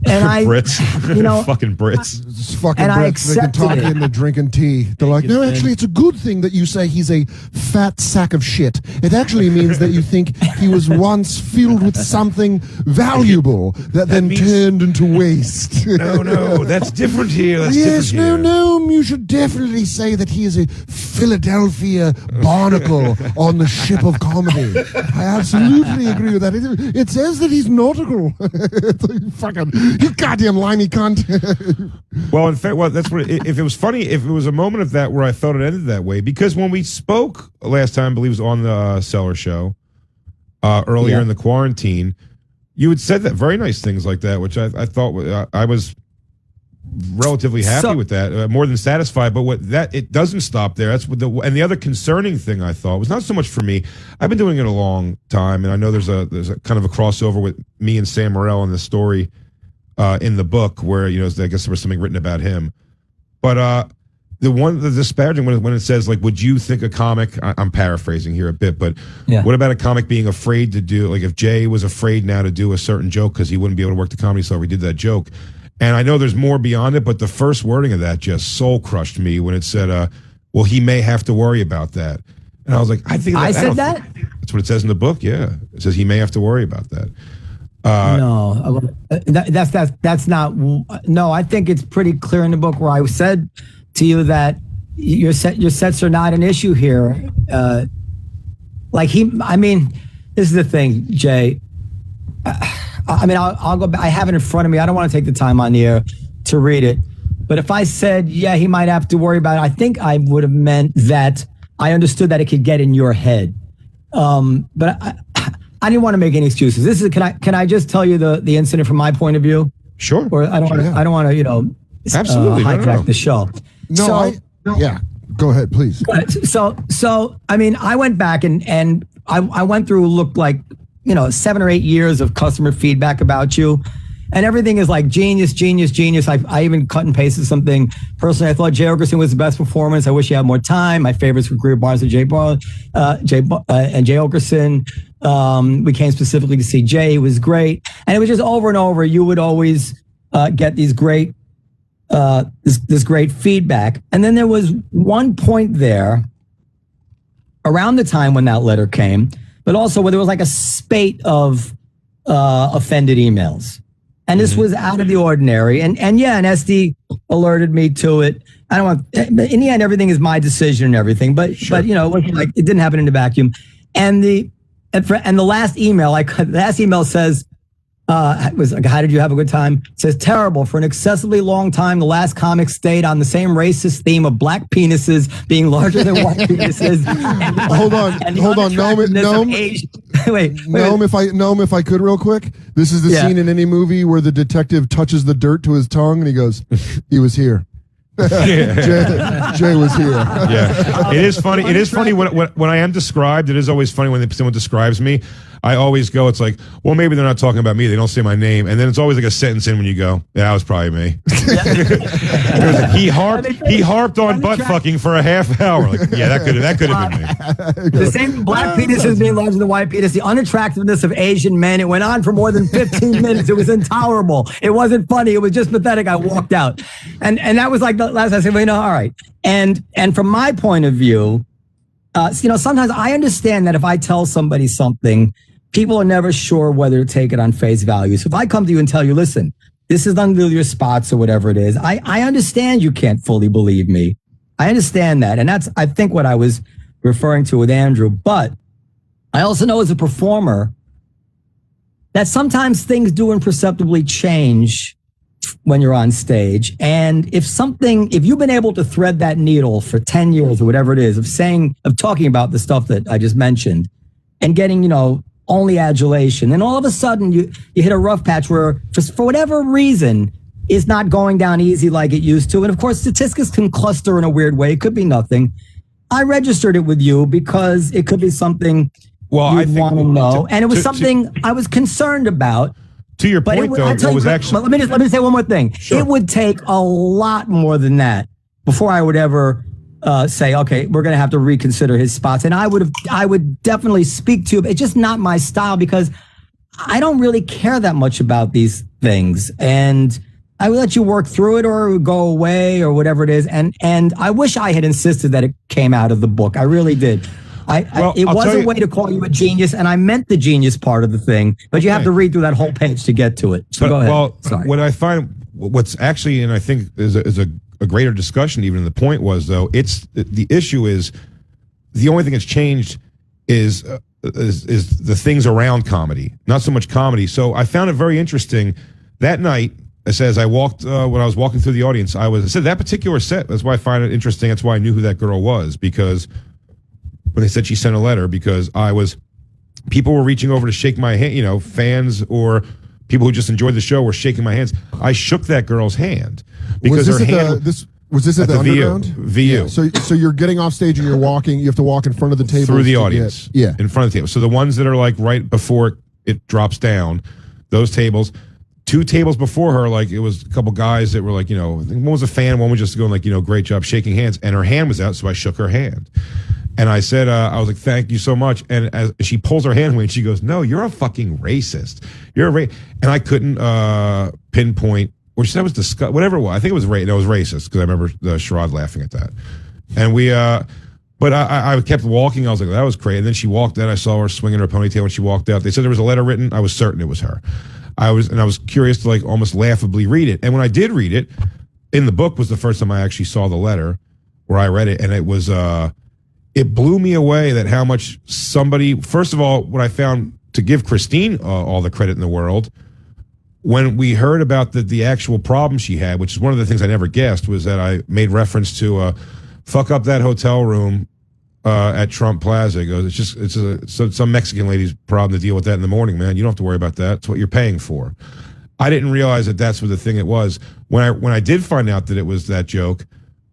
And I Brits, fucking Brits. It's fucking and Brits. They can talk you into drinking tea. They're like, no, actually, it's a good thing that you say he's a fat sack of shit. It actually means that you think he was once filled with something valuable that then turned into waste. No, that's different here. That's yes, different no, you should definitely say that he is a Philadelphia barnacle on the ship of comedy. I absolutely agree with that. It says that he's nautical. Fucking, you goddamn limey cunt. Well, in fact, that's what. If it was funny, if it was a moment of that where I thought it ended that way, because when we spoke last time, I believe it was on the Cellar Show earlier in the quarantine, you had said that very nice things like that, which I thought I was relatively happy with that, more than satisfied. But it doesn't stop there. That's what and the other concerning thing I thought was not so much for me. I've been doing it a long time, and I know there's a kind of a crossover with me and Sam Morrell in the story in the book where I guess there was something written about him. But the disparaging when it says like, would you think a comic? I'm paraphrasing here a bit, but what about a comic being afraid to do like if Jay was afraid now to do a certain joke because he wouldn't be able to work the comedy store, he did that joke. And I know there's more beyond it, but the first wording of that just soul crushed me when it said, well, he may have to worry about that. And I was like, I think I said that? That's what it says in the book. Yeah. It says he may have to worry about that. No, that's not. No, I think it's pretty clear in the book where I said to you that your sets are not an issue here. This is the thing, Jay. I'll go back. I have it in front of me. I don't want to take the time on the air to read it. But if I said, yeah, he might have to worry about it, I think I would have meant that I understood that it could get in your head. But I didn't want to make any excuses. Can I just tell you the incident from my point of view? Sure. Or I don't want to, absolutely hijack the show. No, go ahead, please. So I went back and I went through looked like 7 or 8 years of customer feedback about you. And everything is like genius. I even cut and pasted something. Personally, I thought Jay Okerson was the best performance. I wish he had more time. My favorites were Greer Barnes and Jay Okerson. We came specifically to see Jay. He was great. And it was just over and over. You would always get these great, this great feedback. And then there was one point there around the time when that letter came, but also where there was like a spate of offended emails. And this was out of the ordinary. And SD alerted me to it. I don't want, in the end, everything is my decision and everything. But it wasn't like it didn't happen in a vacuum. And the last email says, was like, how did you have a good time? It says, terrible. For an excessively long time, the last comic stayed on the same racist theme of black penises being larger than white penises. Hold on. Noam, if I could real quick. This is the scene in any movie where the detective touches the dirt to his tongue and he goes, he was here. Jay was here. Yeah, it is funny. It is funny when I am described. It is always funny when someone describes me. I always go, it's like, well, maybe they're not talking about me. They don't say my name. And then it's always like a sentence in when you go, yeah, that was probably me. He harped on butt fucking for a half hour. Like, yeah, that could have been me. The same black penises being larger than white penis, the unattractiveness of Asian men. It went on for more than 15 minutes. It was intolerable. It wasn't funny. It was just pathetic. I walked out. And that was like the last I said, well, all right. And from my point of view, sometimes I understand that if I tell somebody something, people are never sure whether to take it on face value. So if I come to you and tell you, listen, this is nothing to do with your spots or whatever it is, I understand you can't fully believe me. I understand that. And that's, I think, what I was referring to with Andrew. But I also know as a performer that sometimes things do imperceptibly change when you're on stage. And if you've been able to thread that needle for 10 years or whatever it is of talking about the stuff that I just mentioned and getting, only adulation, and all of a sudden you hit a rough patch where for whatever reason is not going down easy like it used to. And of course, statistics can cluster in a weird way. It could be nothing. I registered it with you because it could be something you'd want to know. And it was something I was concerned about. To your point, though, what was actually... Let me say one more thing. Sure. It would take a lot more than that before I would ever say, okay, we're going to have to reconsider his spots. And I would definitely speak to it. It's just not my style because I don't really care that much about these things. And I would let you work through it or it would go away or whatever it is. And I wish I had insisted that it came out of the book. I really did. It was a way to call you a genius, and I meant the genius part of the thing, but you have to read through that whole page to get to it. So go ahead. Well, sorry. What I find, what's actually, and I think is a greater discussion even, the point was, though, the issue is the only thing that's changed is the things around comedy, not so much comedy. So I found it very interesting that night. As I walked, when I was walking through the audience, I said that particular set. That's why I find it interesting. That's why I knew who that girl was, because when they said she sent a letter, because people were reaching over to shake my hand, fans or people who just enjoyed the show were shaking my hands. I shook that girl's hand because her hand. Was this at the Underground? VU. Yeah. So you're getting off stage and you're walking. You have to walk in front of the table through the audience. In front of the table. So the ones that are like right before it drops down, those tables. 2 tables before her, like it was a couple guys that were like, one was a fan, one was just going like, great job shaking hands, and her hand was out, so I shook her hand. And I said, I was like, thank you so much. And as she pulls her hand away, and she goes, no, you're a fucking racist. And I couldn't pinpoint, or she said it was disgust, whatever it was. I think it was racist, because I remember Sherrod laughing at that. And but I kept walking. I was like, that was crazy. And then she walked out. I saw her swinging her ponytail when she walked out. They said there was a letter written. I was certain it was her. I was curious to like almost laughably read it. And when I did read it, in the book was the first time I actually saw the letter where I read it. And it was, it blew me away that how much somebody, first of all, what I found, to give Christine all the credit in the world, when we heard about the actual problem she had, which is one of the things I never guessed, was that I made reference to fuck up that hotel room at Trump Plaza. It goes, it's some Mexican lady's problem to deal with that in the morning, man. You don't have to worry about that. It's what you're paying for. I didn't realize that that's what the thing it was. When I did find out that it was that joke,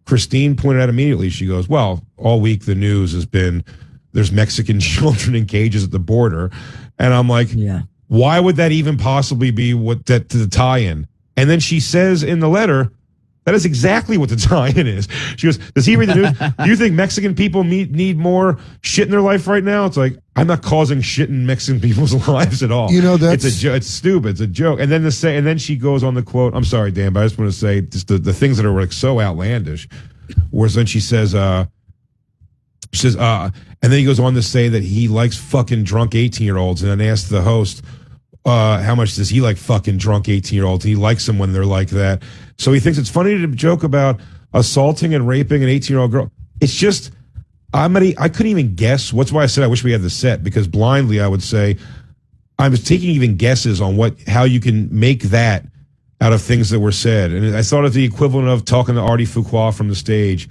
Christine pointed out immediately. She goes, well, all week the news has been there's Mexican children in cages at the border. And I'm like, why would that even possibly be the tie-in? And then she says in the letter, that is exactly what the tie-in is. She goes, does he read the news? Do you think Mexican people need more shit in their life right now? It's like, I'm not causing shit in Mexican people's lives at all. It's stupid. It's a joke. And then she goes on the quote. I'm sorry, Dan, but I just want to say just the things that are like so outlandish. Whereas then she says, and then he goes on to say that he likes fucking drunk 18-year-olds, and then asks the host, how much does he like fucking drunk 18-year-olds? He likes them when they're like that. So he thinks it's funny to joke about assaulting and raping an 18-year-old girl. It's just, I couldn't even guess. That's why I said I wish we had the set, because blindly I would say, I was taking even guesses on how you can make that out of things that were said. And I thought of the equivalent of talking to Artie Fuqua from the stage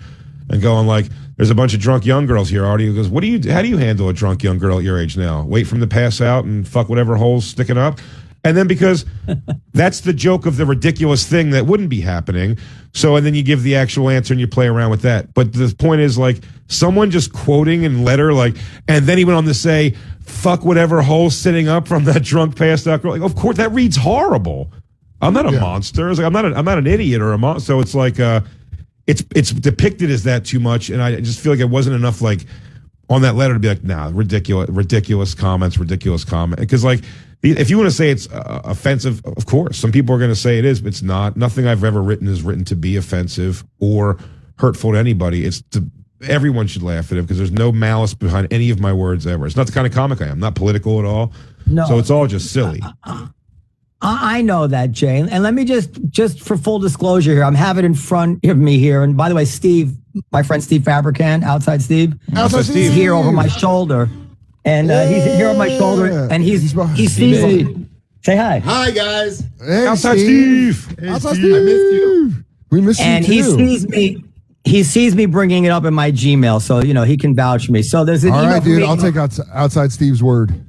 and going like, there's a bunch of drunk young girls here. Artie goes, how do you handle a drunk young girl at your age now? Wait for them to pass out and fuck whatever hole's sticking up? And then because that's the joke of the ridiculous thing that wouldn't be happening. So, and then you give the actual answer and you play around with that. But the point is like someone just quoting in letter, like, and then he went on to say, fuck whatever hole's sitting up from that drunk passed out girl. Like, of course, that reads horrible. I'm not a monster. It's like, I'm not an idiot or a monster. So it's like, it's depicted as that too much, and I just feel like it wasn't enough like on that letter to be like, nah, ridiculous comments, because like If you want to say it's offensive, of course, some people are going to say it is, but it's not. Nothing I've ever written is written to be offensive or hurtful to anybody. Everyone should laugh at it because there's no malice behind any of my words ever. It's not the kind of comic I am. I'm not political at all. No. So it's all just silly. I know that, Jay. And let me just for full disclosure here, I'm having it in front of me here. And by the way, Steve, my friend Steve Fabricant, outside Steve, he's here over my shoulder. And he's here on my shoulder, and he sees me. Say hi. Hi, guys. Hey, outside Steve. Hey, outside Steve. I missed you. We missed and you too. He sees me bringing it up in my Gmail, so he can vouch for me. So there's an email. All right, dude. I'll take outside Steve's word.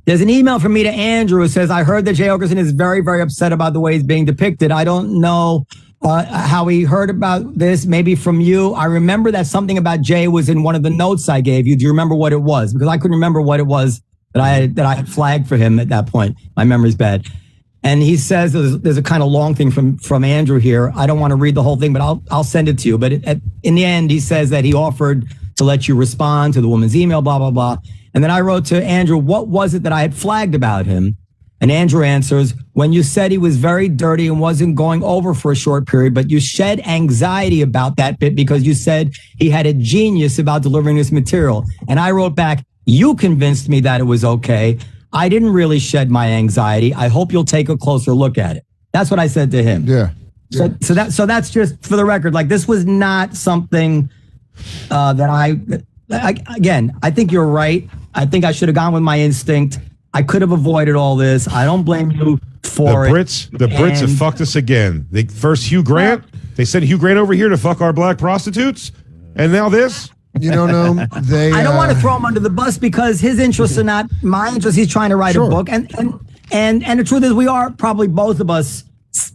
There's an email from me to Andrew who says, I heard that Jay Oakerson is very, very upset about the way he's being depicted. I don't know how he heard about this, maybe from you. I remember that something about Jay was in one of the notes I gave you. Do you remember what it was? Because I couldn't remember what it was that I had flagged for him at that point. My memory's bad. And he says there's a kind of long thing from Andrew here. I don't want to read the whole thing, but I'll send it to you. But in the end, he says that he offered to let you respond to the woman's email, blah, blah, blah. And then I wrote to Andrew, what was it that I had flagged about him? And Andrew answers, when you said he was very dirty and wasn't going over for a short period, but you shed anxiety about that bit because you said he had a genius about delivering this material. And I wrote back, you convinced me that it was okay. I didn't really shed my anxiety. I hope you'll take a closer look at it. That's what I said to him. Yeah. So that's just for the record. Like, this was not something that I think you're right. I think I should have gone with my instinct. I could have avoided all this. I don't blame you for The Brits have fucked us again. First Hugh Grant. They sent Hugh Grant over here to fuck our black prostitutes. And now this. You don't know. I don't want to throw him under the bus because his interests are not my interests. He's trying to write a book. And the truth is, we are probably both of us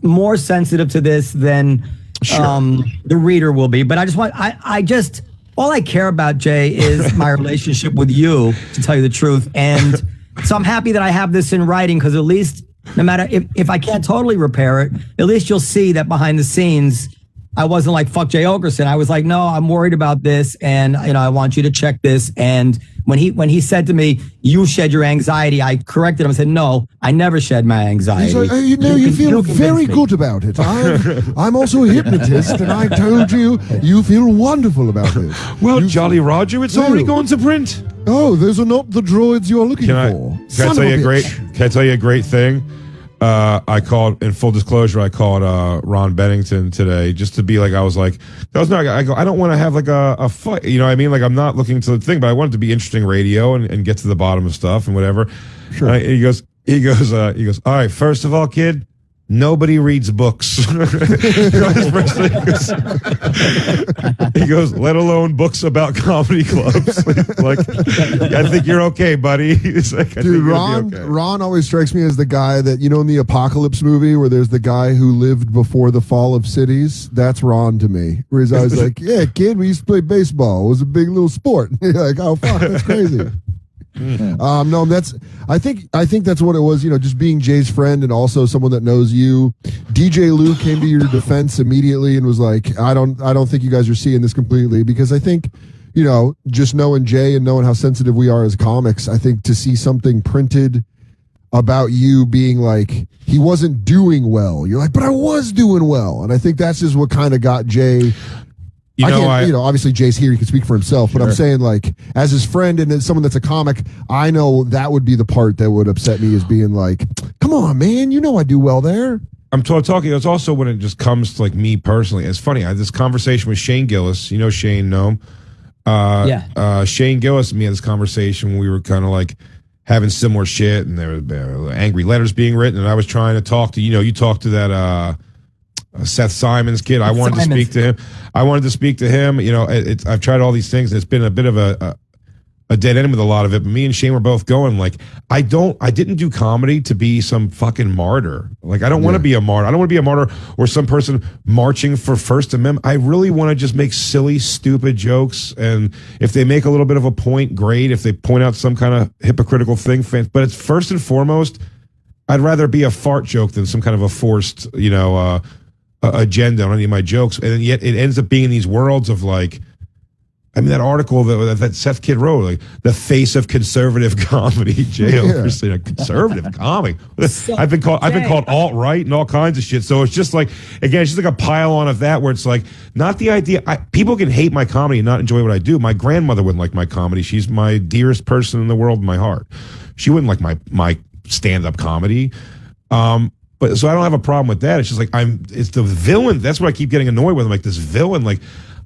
more sensitive to this than the reader will be. But I just all I care about, Jay, is my relationship with you, to tell you the truth. And so I'm happy that I have this in writing because at least, no matter if I can't totally repair it, at least you'll see that behind the scenes, I wasn't like, fuck Jay Oakerson. I was like, no, I'm worried about this. And, I want you to check this. And when he said to me, you shed your anxiety, I corrected him and said, no, I never shed my anxiety. Like, you feel very good about it. I'm also a hypnotist, and I told you feel wonderful about it. Well, Jolly Roger, it's already going to print. Oh, those are not the droids you're looking for. Can I tell you a great thing? I called, in full disclosure, Ron Bennington today just to be like, I don't want to have like a fight. You know what I mean? Like, I'm not looking to the thing, but I want it to be interesting radio and get to the bottom of stuff and whatever. Sure. He goes, all right, first of all, kid, nobody reads books. He goes, let alone books about comedy clubs. Like, I think you're okay, buddy. He's like, dude, Ron always strikes me as the guy that, in the Apocalypse movie where there's the guy who lived before the fall of cities. That's Ron to me. Where he's always like, yeah, kid, we used to play baseball. It was a big little sport. You're like, oh, fuck, that's crazy. No, I think that's what it was, just being Jay's friend and also someone that knows you. DJ Lou came to your defense immediately and was like, I don't think you guys are seeing this completely, because I think, just knowing Jay and knowing how sensitive we are as comics, I think to see something printed about you being like, he wasn't doing well. You're like, but I was doing well. And I think that's just what kind of got Jay. Obviously Jay's here, he can speak for himself, but I'm saying, like, as his friend and as someone that's a comic, I know that would be the part that would upset me, is being like, come on, man, I do well there. I'm talking, it's also when it just comes to like me personally. It's funny, I had this conversation with Shane Gillis. Shane, know him? Shane Gillis and me had this conversation when we were kind of like having similar shit, and there were angry letters being written, and I was trying to talk to, you talked to that, Seth Simon's kid. I wanted to speak to him. I've tried all these things, and it's been a bit of a dead end with a lot of it. But me and Shane were both going like, I didn't do comedy to be some fucking martyr. Like, I don't want to be a martyr. I don't want to be a martyr or some person marching for First Amendment. I really want to just make silly, stupid jokes. And if they make a little bit of a point, great. If they point out some kind of hypocritical thing, but it's first and foremost, I'd rather be a fart joke than some kind of a forced, agenda on any of my jokes. And yet it ends up being in these worlds of like, I mean, that article that Seth Kidd wrote, like the face of conservative comedy, Jay Oakerson, a conservative comic. I've been called alt right and all kinds of shit. So it's just like, again, it's just like a pile on of that where it's like not the idea. People can hate my comedy and not enjoy what I do. My grandmother wouldn't like my comedy. She's my dearest person in the world in my heart. She wouldn't like my stand up comedy. But so I don't have a problem with that. It's just like it's the villain. That's what I keep getting annoyed with. I'm like this villain. Like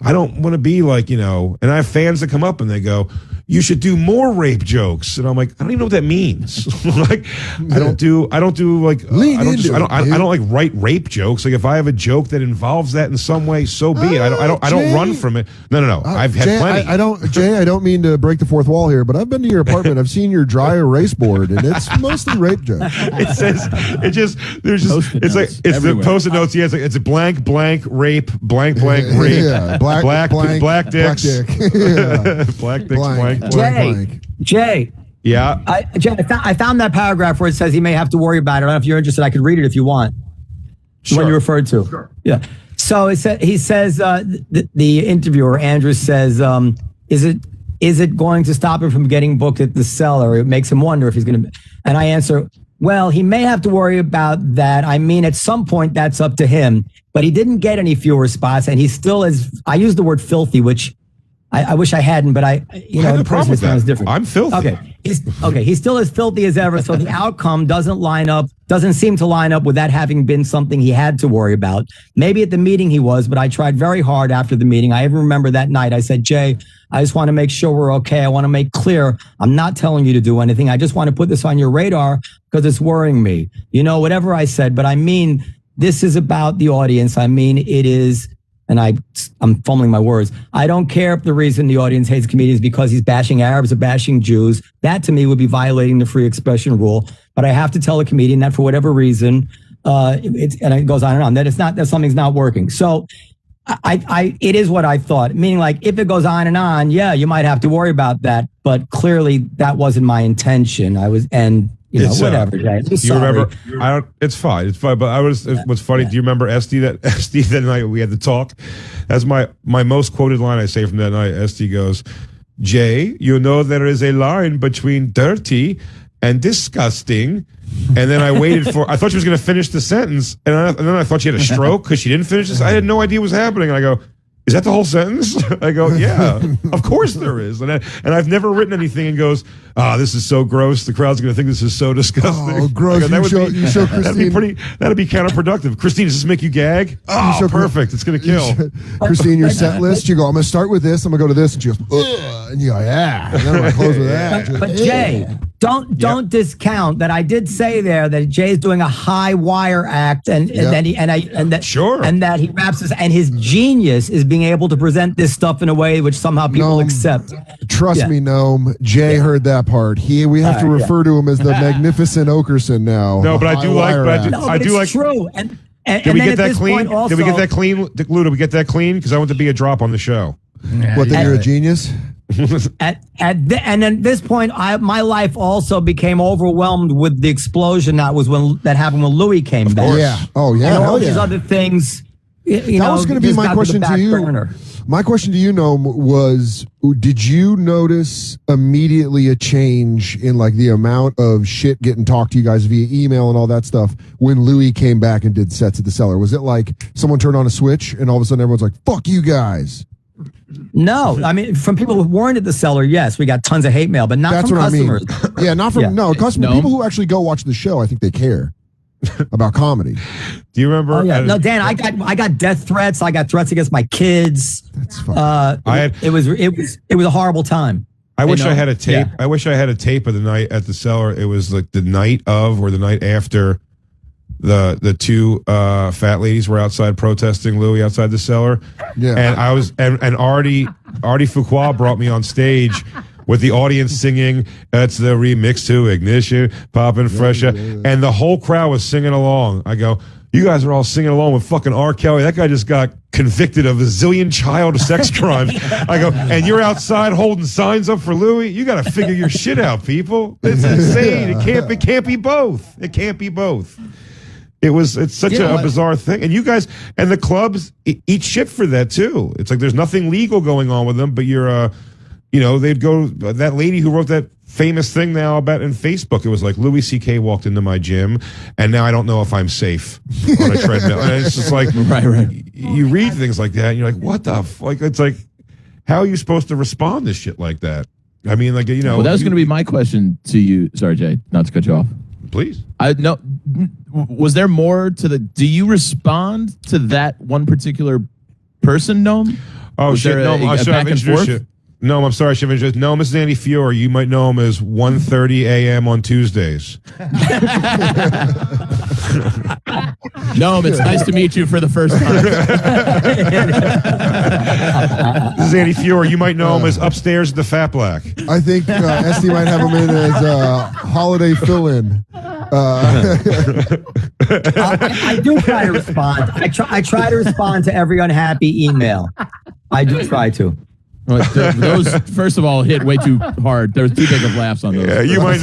I don't want to be like, and I have fans that come up and they go, you should do more rape jokes. And I'm like, I don't even know what that means. Like, I don't do like, I don't like write rape jokes. Like if I have a joke that involves that in some way, so be it. I don't run from it. No. I've had plenty. I don't mean to break the fourth wall here, but I've been to your apartment. I've seen your dry erase board and it's mostly rape jokes. It's the post-it notes. Yeah, it's a blank, rape, blank, rape. Yeah, black dicks. Yeah. Black dicks, blank. Jay. Yeah. I found that paragraph where it says he may have to worry about it. I don't know if you're interested. I could read it if you want. Sure. The one you referred to. Sure. Yeah. So he says, the interviewer, Andrew, says, is it going to stop him from getting booked at the Cellar? It makes him wonder if he's going to. And I answer, well, he may have to worry about that. I mean, at some point, that's up to him. But he didn't get any fewer spots, and he still is. I use the word filthy, which I wish I hadn't, but the person is different. I'm filthy. Okay. He's still as filthy as ever. So the outcome doesn't seem to line up with that having been something he had to worry about. Maybe at the meeting he was, but I tried very hard after the meeting. I even remember that night I said, Jay, I just want to make sure we're okay. I want to make clear I'm not telling you to do anything. I just want to put this on your radar because it's worrying me. Whatever I said, but I mean, this is about the audience. I mean, it is. And I'm fumbling my words. I don't care if the reason the audience hates comedians is because he's bashing Arabs or bashing Jews. That to me would be violating the free expression rule. But I have to tell a comedian that for whatever reason, and it goes on and on, that something's not working. So it is what I thought. Meaning, like, if it goes on and on, yeah, you might have to worry about that. But clearly, that wasn't my intention. Whatever. You remember? It's fine. It's fine. But what's funny? Do you remember Esty that night we had the talk? That's my most quoted line I say from that night. Esty goes, "Jay, you know there is a line between dirty and disgusting." And then I waited I thought she was going to finish the sentence, and then I thought she had a stroke because she didn't finish this. I had no idea what was happening. And I go, is that the whole sentence? I go, yeah, of course there is. And I've never written anything and goes, this is so gross. The crowd's going to think this is so disgusting. Oh, gross. Go, you show Christine. That'd be counterproductive. Christine, does this make you gag? Oh, perfect. It's going to kill. Christine, your set list, you go, I'm going to start with this. I'm going to go to this. And she goes, ugh. And you go, yeah. And then I'm going to close with that. But Jay, don't discount that I did say there that Jay's doing a high wire act and that he raps this, and his genius is being able to present this stuff in a way which somehow people accept. Trust me, Noam. Jay heard that part. We have to refer to him as the magnificent Okerson now. No, but I do like. True. Did we get that clean? Did we get that clean, Lou? Did we get that clean? Because I want to be a drop on the show. What? That you're a genius? And then this point, my life also became overwhelmed with the explosion that happened when Louis came back. Yeah. Oh yeah. And all these other things. That was going to be my question to you. Burner. My question to you, Noam, was: did you notice immediately a change in like the amount of shit getting talked to you guys via email and all that stuff when Louis came back and did sets at the Cellar? Was it like someone turned on a switch and all of a sudden everyone's like, "Fuck you guys"? No, I mean, from people who weren't at the Cellar, yes, we got tons of hate mail, but not from customers. I mean. Yeah, not from customers. People who actually go watch the show, I think they care about comedy. Do you remember? Oh, yeah. No, Dan, I got death threats. I got threats against my kids. That's fine. It was a horrible time. I wish I had a tape. Yeah. I wish I had a tape of the night at the Cellar. It was like the night of or the night after the two fat ladies were outside protesting Louis outside the Cellar. Yeah. And I was and Artie Fuqua brought me on stage with the audience singing, "It's the remix to Ignition, poppin' fresh," and the whole crowd was singing along. I go, you guys are all singing along with fucking R. Kelly. That guy just got convicted of a zillion child sex crimes. I go, and you're outside holding signs up for Louis? You got to figure your shit out, people. It's insane. It can't be both. It can't be both. It's such a bizarre thing. And you guys and the clubs eat shit for that too. It's like there's nothing legal going on with them, but you're they'd go, that lady who wrote that famous thing now about in Facebook, it was like Louis C.K. walked into my gym and now I don't know if I'm safe on a treadmill. And it's just like, right. You read things like that and you're like, what the it's like, how are you supposed to respond to shit like that? I mean, like, Well, that was going to be my question to you. Sorry, Jay, not to cut you off. Please. Was there more to do you respond to that one particular person, Noam? Oh, shit. No, back and forth? No, I'm sorry. I should have introduced. No, Mrs. Andy Fiore. You might know him as 1:30 a.m. on Tuesdays. Noam, it's nice to meet you for the first time. This is Andy Fiore. You might know him as upstairs at the Fat Black. I think Esty might have him in as a holiday fill-in. I do try to respond. I try to respond to every unhappy email. I do try to. Those, first of all, hit way too hard. There was too big of laughs on those. Yeah, you might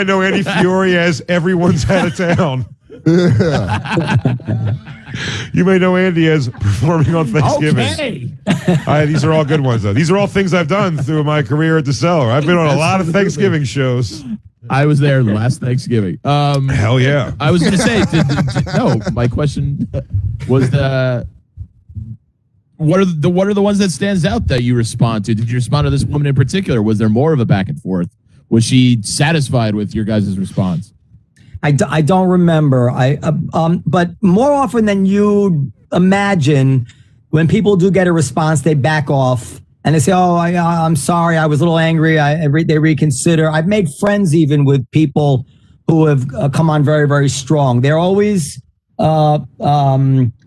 know Andy Fiore as everyone's out of town. You may know Andy as performing on Thanksgiving. Okay. These are all good ones, though. These are all things I've done through my career at the Cellar. I've been on a lot of Thanksgiving shows. I was there last Thanksgiving. Hell yeah. I was going to say, no, my question was what are the ones that stands out that you respond to? Did you respond to this woman in particular? Was there more of a back and forth? Was she satisfied with your guys' response? I don't remember. But more often than you imagine, when people do get a response, they back off and they say, "Oh, I'm sorry, I was a little angry." They reconsider. I've made friends even with people who have come on very, very strong. They're always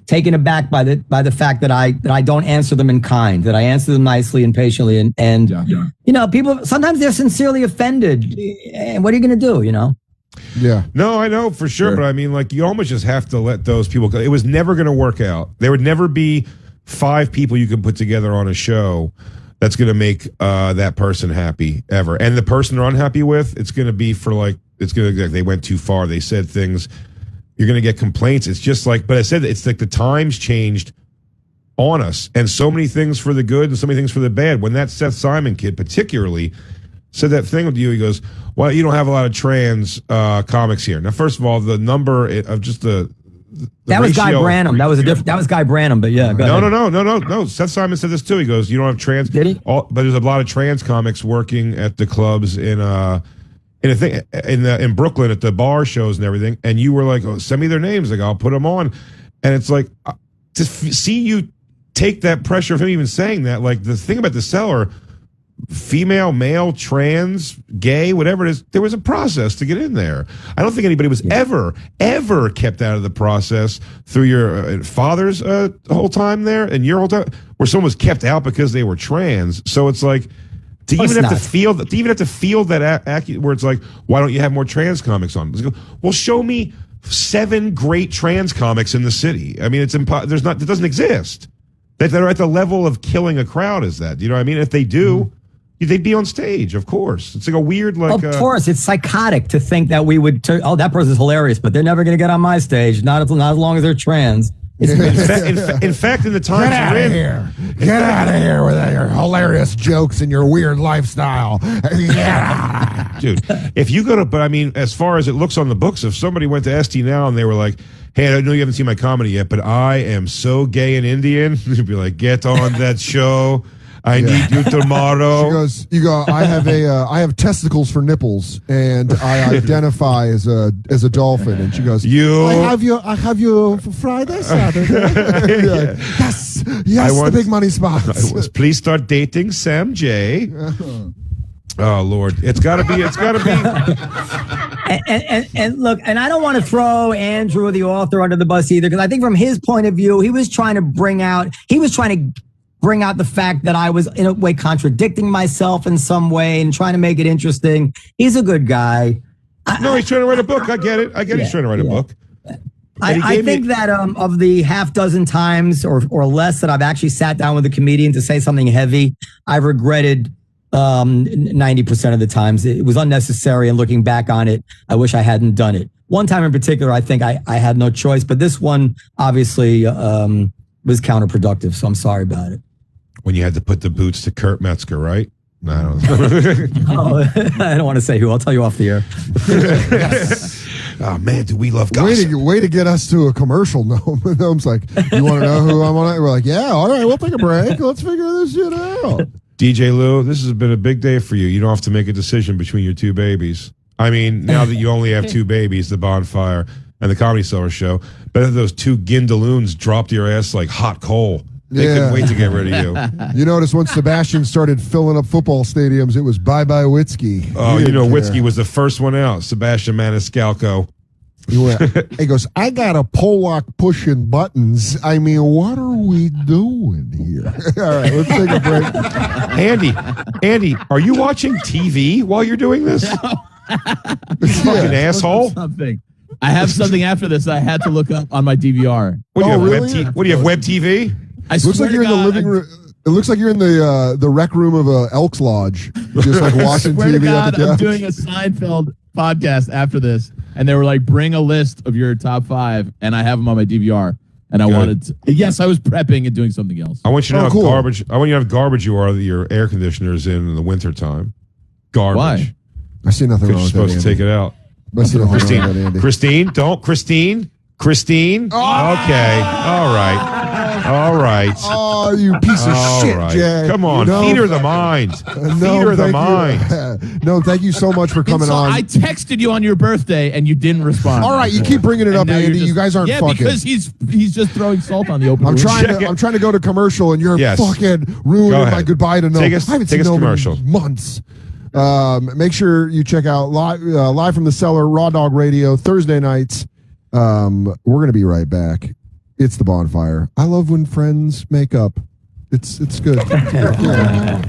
taken aback by the fact that I don't answer them in kind, that I answer them nicely and patiently, and people sometimes they're sincerely offended. And what are you going to do? Yeah. No, I know for sure, but I mean, like, you almost just have to let those people go. It was never going to work out. There would never be 5 people you can put together on a show that's going to make that person happy ever. And the person they're unhappy with, it's going to be they went too far. They said things. You're going to get complaints. It's just like, but I said, it's like the times changed on us, and so many things for the good and so many things for the bad. When that Seth Simon kid particularly said that thing with you, he goes, "Well, you don't have a lot of trans comics here." Now, first of all, the number of just the that was Guy Branum. That was Guy Branum. But yeah, no. Seth Simon said this too. He goes, "You don't have trans." Did he? But there's a lot of trans comics working at the clubs in Brooklyn at the bar shows and everything. And you were like, "Oh, send me their names. Like, I'll put them on." And it's like to see you take that pressure of him even saying that. Like, the thing about the Cellar, female, male, trans, gay, whatever it is, there was a process to get in there. I don't think anybody was ever kept out of the process through your father's whole time there and your whole time, where someone was kept out because they were trans. So it's like, to even have to feel that where it's like, why don't you have more trans comics on? Well, show me 7 great trans comics in the city. I mean, it doesn't exist. That are at the level of killing a crowd is that. You know what I mean? If they do, they'd be on stage, of course. It's like a weird, like... Of course, it's psychotic to think that we would... that person's hilarious, but they're never going to get on my stage, not as long as they're trans. In fact, in the times you're in... Get out of here with your hilarious jokes and your weird lifestyle. Dude, if you go to... But I mean, as far as it looks on the books, if somebody went to ST now and they were like, "Hey, I know you haven't seen my comedy yet, but I am so gay and Indian," you'd be like, "Get on that show. I need you tomorrow." You go, I have testicles for nipples, and I identify as a dolphin. And she goes, I have you for Friday, Saturday. Yes, the big money spots. Please start dating Sam J. Oh Lord, it's gotta be. And look, and I don't want to throw Andrew, the author, under the bus either, because I think from his point of view, he was trying to bring out the fact that I was in a way contradicting myself in some way and trying to make it interesting. He's a good guy. No, he's trying to write a book. I get it. He's trying to write a book. I think that of the half dozen times or less that I've actually sat down with a comedian to say something heavy, I've regretted 90% of the times. It was unnecessary, and looking back on it, I wish I hadn't done it. one time in particular, I think I had no choice, but this one obviously was counterproductive. So I'm sorry about it. When you had to put the boots to Kurt Metzger, right? No, I don't Oh, I don't want to say who. I'll tell you off the air. Oh man, do we love gossip? Way to get us to a commercial. Noam's like, you want to know who I'm on? We're like, yeah, all right, we'll take a break. Let's figure this shit out. DJ Lou, this has been a big day for you. You don't have to make a decision between your two babies. I mean, now that you only have two babies, the Bonfire and the Comedy Cellar show, but if those two Gindaloons dropped your ass like hot coal. They couldn't wait to get rid of you. You notice when Sebastian started filling up football stadiums, it was bye-bye Witzke. Oh, Witzke was the first one out. Sebastian Maniscalco. He goes, I got a Pollock pushing buttons. I mean, what are we doing here? All right, let's take a break. Andy, are you watching TV while you're doing this? Fucking asshole. Something. I have something after this I had to look up on my DVR. What do you have? What do you have? Web TV? Looks like you're in the living room. It looks like you're in the rec room of a Elks Lodge, just like watching swear TV. To God, at the I'm couch. doing a Seinfeld podcast after this, and they were like, "Bring a list of your top 5," and I have them on my DVR. And I wanted to. Yes, I was prepping and doing something else. I want you to know how garbage. I want you to know how garbage you are that your air conditioners in the winter time. Garbage. Why? I see nothing wrong You're with supposed that, to take it out. Christine. Oh. Okay. All right. Oh, you piece of shit, Jay. Come on, feed her the mind. Feed her the mind. No, thank you so much for coming on. I texted you on your birthday and you didn't respond. All right, you keep bringing it up, Andy. You guys aren't fucking. Because he's just throwing salt on the open. I'm trying to go to commercial, and you're fucking ruining my goodbye to Noam. I haven't seen Noam in months. Make sure you check out live from the cellar, Raw Dog Radio, Thursday nights. We're gonna be right back. It's the Bonfire. I love when friends make up. It's good. Yeah.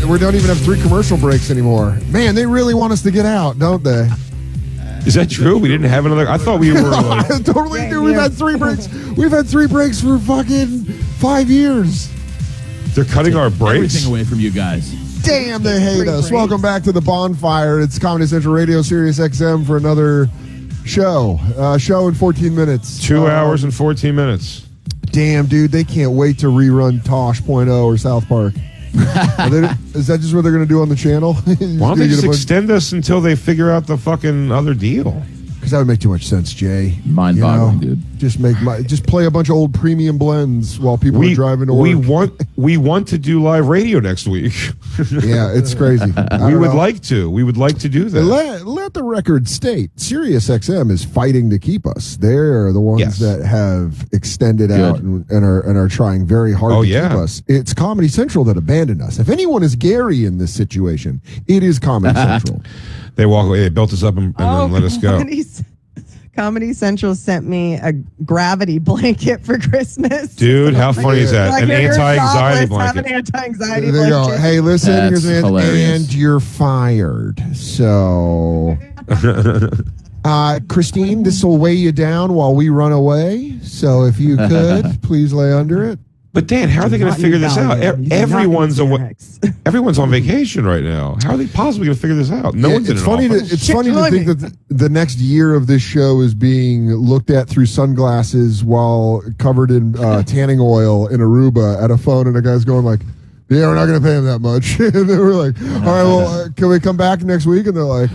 We don't even have 3 commercial breaks anymore. Man, they really want us to get out, don't they? Is that true? We didn't have another. I thought we were. Like, I totally do. We've had 3 breaks. We've had 3 breaks for fucking 5 years. They're cutting our breaks. Everything away from you guys. Damn, they hate us. Welcome back to the Bonfire. It's Comedy Central Radio, Sirius XM for another show. Show in 14 minutes. 2 hours and 14 minutes. Damn, dude, they can't wait to rerun Tosh.0 or South Park. Is that just what they're going to do on the channel? Why don't they just extend us until they figure out the fucking other deal? Because that would make too much sense, Jay. Mind-boggling, dude. Just play a bunch of old premium blends while people are driving to work. We want to do live radio next week. Yeah, it's crazy. We would like to do that. Let the record state, Sirius XM is fighting to keep us. They're the ones that have extended out and are trying very hard to keep us. It's Comedy Central that abandoned us. If anyone is Gary in this situation, it is Comedy Central. They walk away. They built us up and then let us go. Comedy Central sent me a gravity blanket for Christmas. Dude, how funny is that? Like, An you're anti-anxiety jobless, have blanket. an anti-anxiety There you go. blanket. Hey, listen, That's here's an hilarious. and you're fired. So, Christine, this will weigh you down while we run away. So, if you could, please lay under it. But Dan, how are they going to Not figure your this out? value. You do not Everyone's need away. Xanax. Everyone's on vacation right now. How are they possibly going to figure this out? No one's in it's an funny. office. It's funny to think that the next year of this show is being looked at through sunglasses while covered in tanning oil in Aruba at a phone, and a guy's going like, "Yeah, we're not going to pay him that much." And they were like, "All right, well, can we come back next week?" And they're like,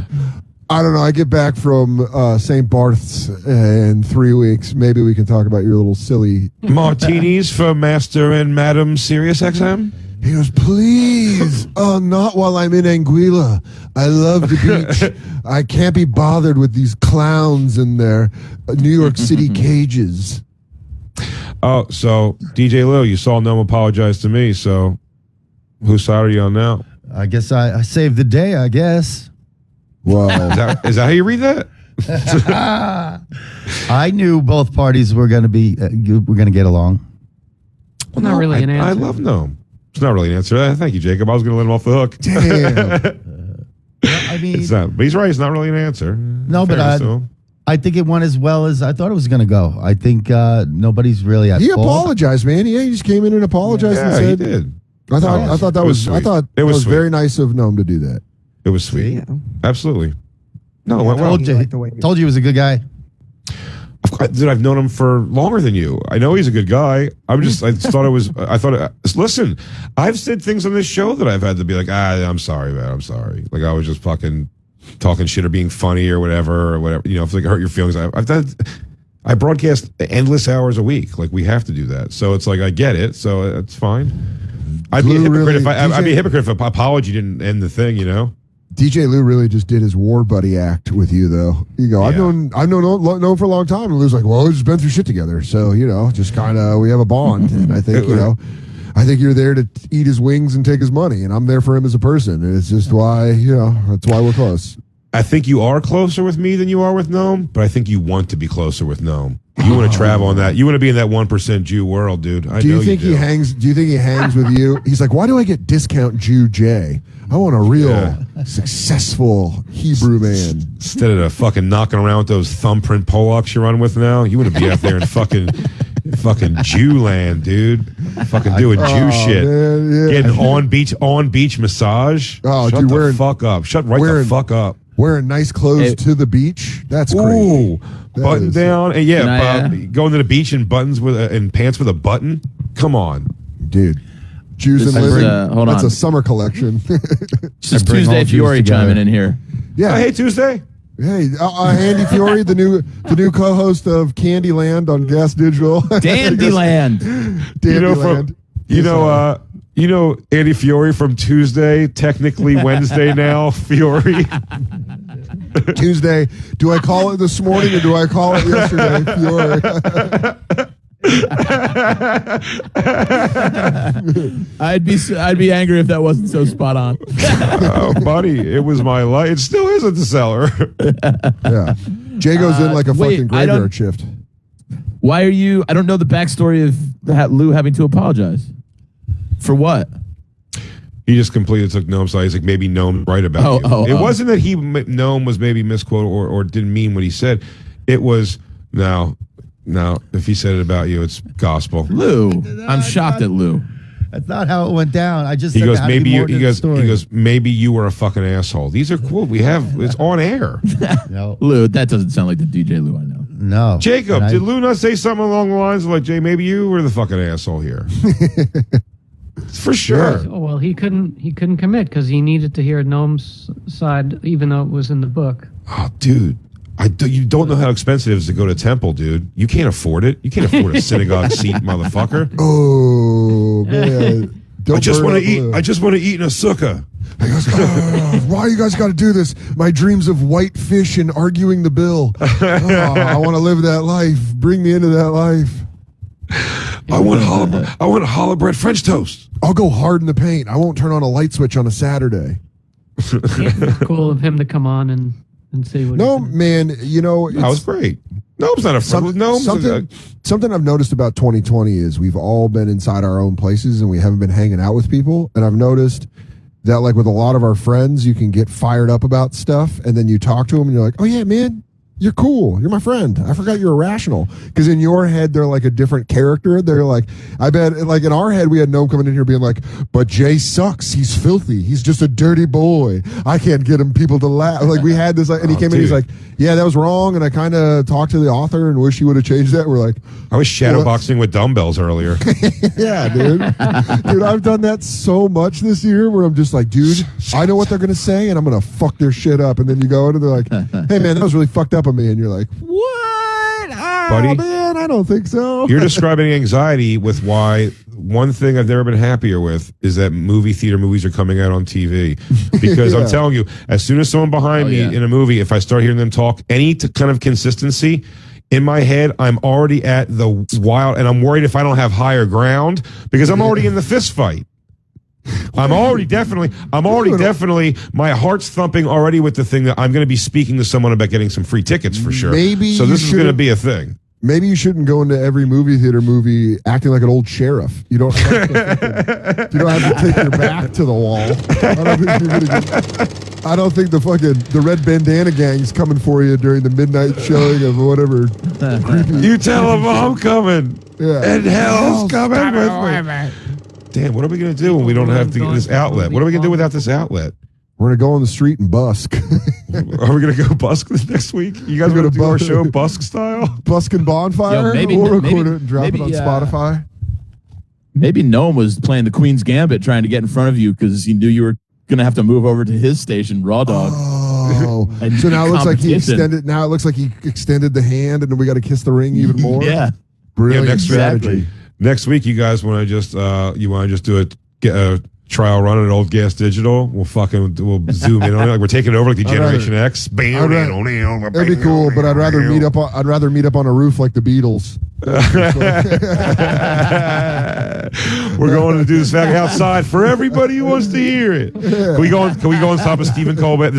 "I don't know. I get back from St. Barth's in 3 weeks. Maybe we can talk about your little silly Martinis for Master and Madam Sirius XM? He goes, please, not while I'm in Anguilla. I love the beach. I can't be bothered with these clowns in their New York City cages. Oh, so DJ Lou, you saw Noam apologize to me, so whose side are you on now? I guess I saved the day, I guess. Whoa. Is that how you read that? I knew both parties were going to be were going to get along. Well, not really an answer. I love Noam. It's not really an answer. Thank you, Jacob. I was going to let him off the hook. Damn. I mean, It's not, but he's right. It's not really an answer. No, but Fairness to him. I think it went as well as I thought it was going to go. I think nobody's really at He fault. apologized, man. He just came in and apologized and Yeah, he said, did. I thought that was sweet. very nice of Noam to do that. It was sweet. Yeah. Absolutely. No, it went well. Told you he was a good guy. Dude, I've known him for longer than you. I know he's a good guy. I just thought it was. I thought. Listen, I've said things on this show that I've had to be like, I'm sorry, man. I'm sorry. Like I was just fucking talking shit or being funny or whatever. You know, if it hurt your feelings, I've done. I broadcast endless hours a week. Like we have to do that. So it's like I get it. So it's fine. I'd be a hypocrite if I'd be a hypocrite if an apology didn't end the thing. You know. DJ Lou really just did his war buddy act with you, though. You go, I've known for a long time, and Lou's like, well, we've just been through shit together, so just kind of we have a bond, and I think I think you're there to eat his wings and take his money, and I'm there for him as a person, and it's just why that's why we're close. I think you are closer with me than you are with Noam, but I think you want to be closer with Noam. You want to travel on that. You want to be in that 1% Jew world, dude. Do you think he hangs with you? He's like, why do I get discount Jew J? I want a real successful Hebrew man. Instead of the fucking knocking around with those thumbprint Polacks you're running with now, you want to be out there in fucking Jew land, dude. Fucking doing Jew shit. Man, yeah. Getting on beach massage. Oh, Shut dude, the fuck up. Shut the fuck up. Wearing nice clothes to the beach. That's great. Ooh, button down. And going to the beach in buttons in pants with a button. Come on, dude. Jews and living. Hold That's on. a summer collection. This is Tuesday Fiori chiming in here. Yeah. Hey, Tuesday. Hey, Andy Fiori, the new co-host of Candyland on Gas Digital. Dandyland. Dandyland. You know Andy Fiori from Tuesday, technically Wednesday now, Fiori. Tuesday. Do I call it this morning or do I call it yesterday, Fiori? I'd be angry if that wasn't so spot on. Oh, buddy, it was my life. It still is at the cellar. Yeah. Jay goes in like a fucking graveyard shift. Why are you? I don't know the backstory of Lou having to apologize. For what? He just completely took Noam's side. He's like, maybe Noam right about you. It wasn't that Noam was maybe misquoted or didn't mean what he said. It was, no, if he said it about you, it's gospel. Lou, I'm shocked at Lou. That's not how it went down. I just He said goes, there had to maybe be you. more to He the goes, story. maybe you were a fucking asshole. These are cool. It's on air. No. Lou, that doesn't sound like the DJ Lou I know. No. Jacob, And did Lou not say something along the lines of like, Jay, maybe you were the fucking asshole here? For sure. Oh, well, he couldn't commit because he needed to hear Noam's side, even though it was in the book. Oh, dude. You don't know how expensive it is to go to temple, dude. You can't afford it. You can't afford a synagogue seat, motherfucker. Oh, man. I just want to eat. I just want to eat in a sukkah. He goes, why you guys got to do this? My dreams of white fish and arguing the bill. I want to live that life. Bring me into that life. I want challah bread French toast. I'll go hard in the paint. I won't turn on a light switch on a Saturday. It's cool of him to come on and and see what. No, man, you know, That was great. Nome's not a friend. Something I've noticed about 2020 is we've all been inside our own places and we haven't been hanging out with people. And I've noticed that, like with a lot of our friends, you can get fired up about stuff, and then you talk to them and you're like, "Oh yeah, man, you're cool. You're my friend. I forgot you're irrational." Because in your head, they're like a different character. They're like, I bet, like in our head, we had Noam coming in here being like, "But Jay sucks. He's filthy. He's just a dirty boy. I can't get him people to laugh." Like we had this, and he came in, he's like, "Yeah, that was wrong." And I kind of talked to the author and wish he would have changed that. We're like, I was shadowboxing with dumbbells earlier. yeah, dude. Dude, I've done that so much this year where I'm just like, dude, I know what they're going to say and I'm going to fuck their shit up. And then you go in and they're like, "Hey, man, that was really fucked up of me." And you're like, "What? Oh, Buddy, man, I don't think so." You're describing anxiety with why one thing I've never been happier with is that movie theater movies are coming out on TV. Because I'm telling you, as soon as someone behind me in a movie, if I start hearing them talk any kind of consistency, in my head, I'm already at the wild, and I'm worried if I don't have higher ground because I'm already in the fist fight. I'm already definitely, my heart's thumping already with the thing that I'm going to be speaking to someone about getting some free tickets for sure. So this is going to be a thing. Maybe you shouldn't go into every movie theater movie acting like an old sheriff. You don't have to, you don't have to take your back to the wall. I don't think the red bandana gang's coming for you during the midnight showing of whatever. You tell them I'm coming. Yeah. And hell's coming with me. Damn, what are we going to do when we don't have to get this outlet? What are we going to do without this outlet? We're going to go on the street and busk. Are we going to go busk this next week? You guys going to do our show busk style? Busk and bonfire? We'll record it and drop it on Spotify. Maybe Noam was playing the Queen's Gambit trying to get in front of you because he knew you were going to have to move over to his station, Raw Dog. Oh, so now it looks like he extended. Now it looks like he extended the hand, and then we got to kiss the ring even more. Yeah, brilliant strategy. Next week, you guys want to just do a trial run at Old Gas Digital? We'll zoom in on it like we're taking over like the Generation X. Bam, it'd be cool, but I'd rather meet up on a roof like the Beatles. We're going to do this back outside for everybody who wants to hear it. Yeah. Can we go on top of the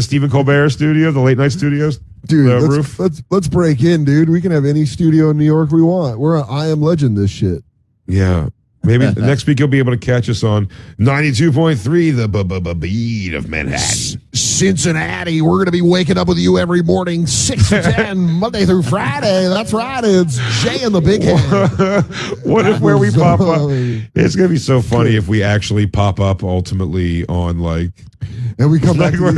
Stephen Colbert studio, the late night studios? Dude, let's break in, dude. We can have any studio in New York we want. We're an I Am Legend this shit. Yeah. Maybe next week you'll be able to catch us on 92.3, the beat of Manhattan. Cincinnati, we're going to be waking up with you every morning, 6 to 10, Monday through Friday. That's right. It's Jay and the Big Head. What if where we pop up? It's going to be so funny if we actually pop up ultimately on and we come back we're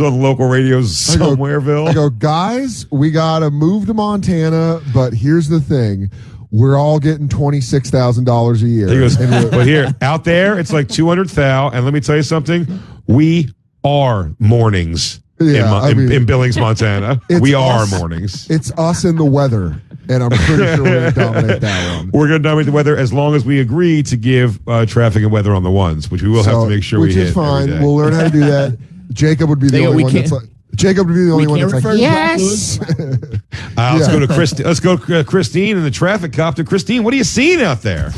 on local radios somewhereville. I go, guys, we got to move to Montana, but here's the thing. We're all getting $26,000 a year. He goes, but here, out there, it's like 200,000. And let me tell you something. We are mornings in Billings, Montana. We are mornings. It's us and the weather. And I'm pretty sure we're going to dominate that one. We're going to dominate the weather as long as we agree to give traffic and weather on the ones, which we will have to make sure we hit. Which is fine. We'll learn how to do that. Jacob would be the only one that's like, Jacob would be the only one that's like, yes. Let's go to Christine. Let's go Christine and the traffic cop to Christine. What are you seeing out there?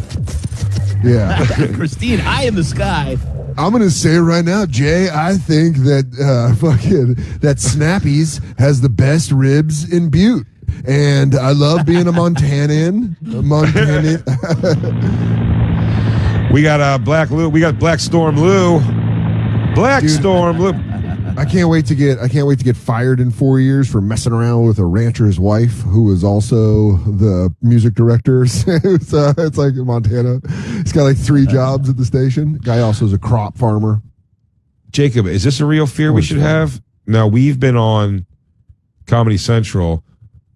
Yeah. Christine, eye in the sky. I'm going to say it right now, Jay. I think that that Snappy's has the best ribs in Butte. And I love being a Montanan. We got Black Lou. We got Black Storm Lou. Storm Lou. I can't wait to get fired in 4 years for messing around with a rancher's wife who is also the music director. It's like in Montana. He's got like 3 jobs at the station. Guy also is a crop farmer. Jacob, is this a real fear we should have? Now, we've been on Comedy Central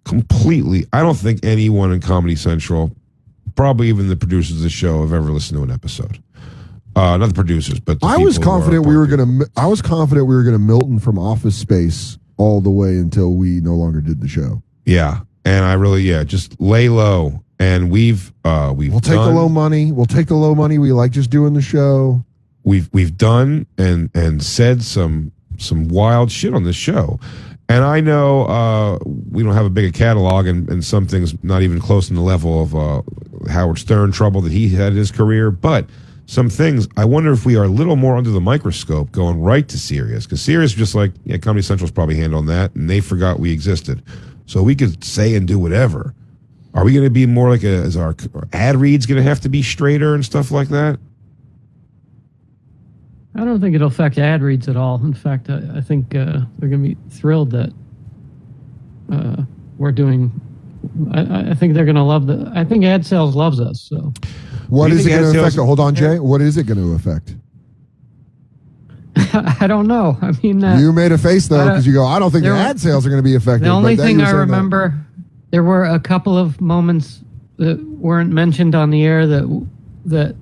completely. I don't think anyone in Comedy Central, probably even the producers of the show, have ever listened to an episode. Not the producers, but the I was confident we were gonna Milton from Office Space all the way until we no longer did the show. Yeah, and I really just lay low, and we'll take the low money. We'll take the low money. We like just doing the show. We've done and said some wild shit on this show, and I know we don't have a big catalog, and some things not even close in the level of Howard Stern trouble that he had in his career, but some things. I wonder if we are a little more under the microscope going right to Sirius, because Sirius was just like, yeah, Comedy Central's probably handling that, and they forgot we existed. So we could say and do whatever. Are we going to be more like is our ad reads going to have to be straighter and stuff like that? I don't think it'll affect ad reads at all. In fact, I think they're going to be thrilled that we're doing. I think they're going to love the. I think ad sales loves us. So, what is it going to affect? Hold on, Jay. What is it going to affect? I don't know. I mean, you made a face though because you go. I don't think the ad sales are going to be affected. The only thing I remember, there were a couple of moments that weren't mentioned on the air that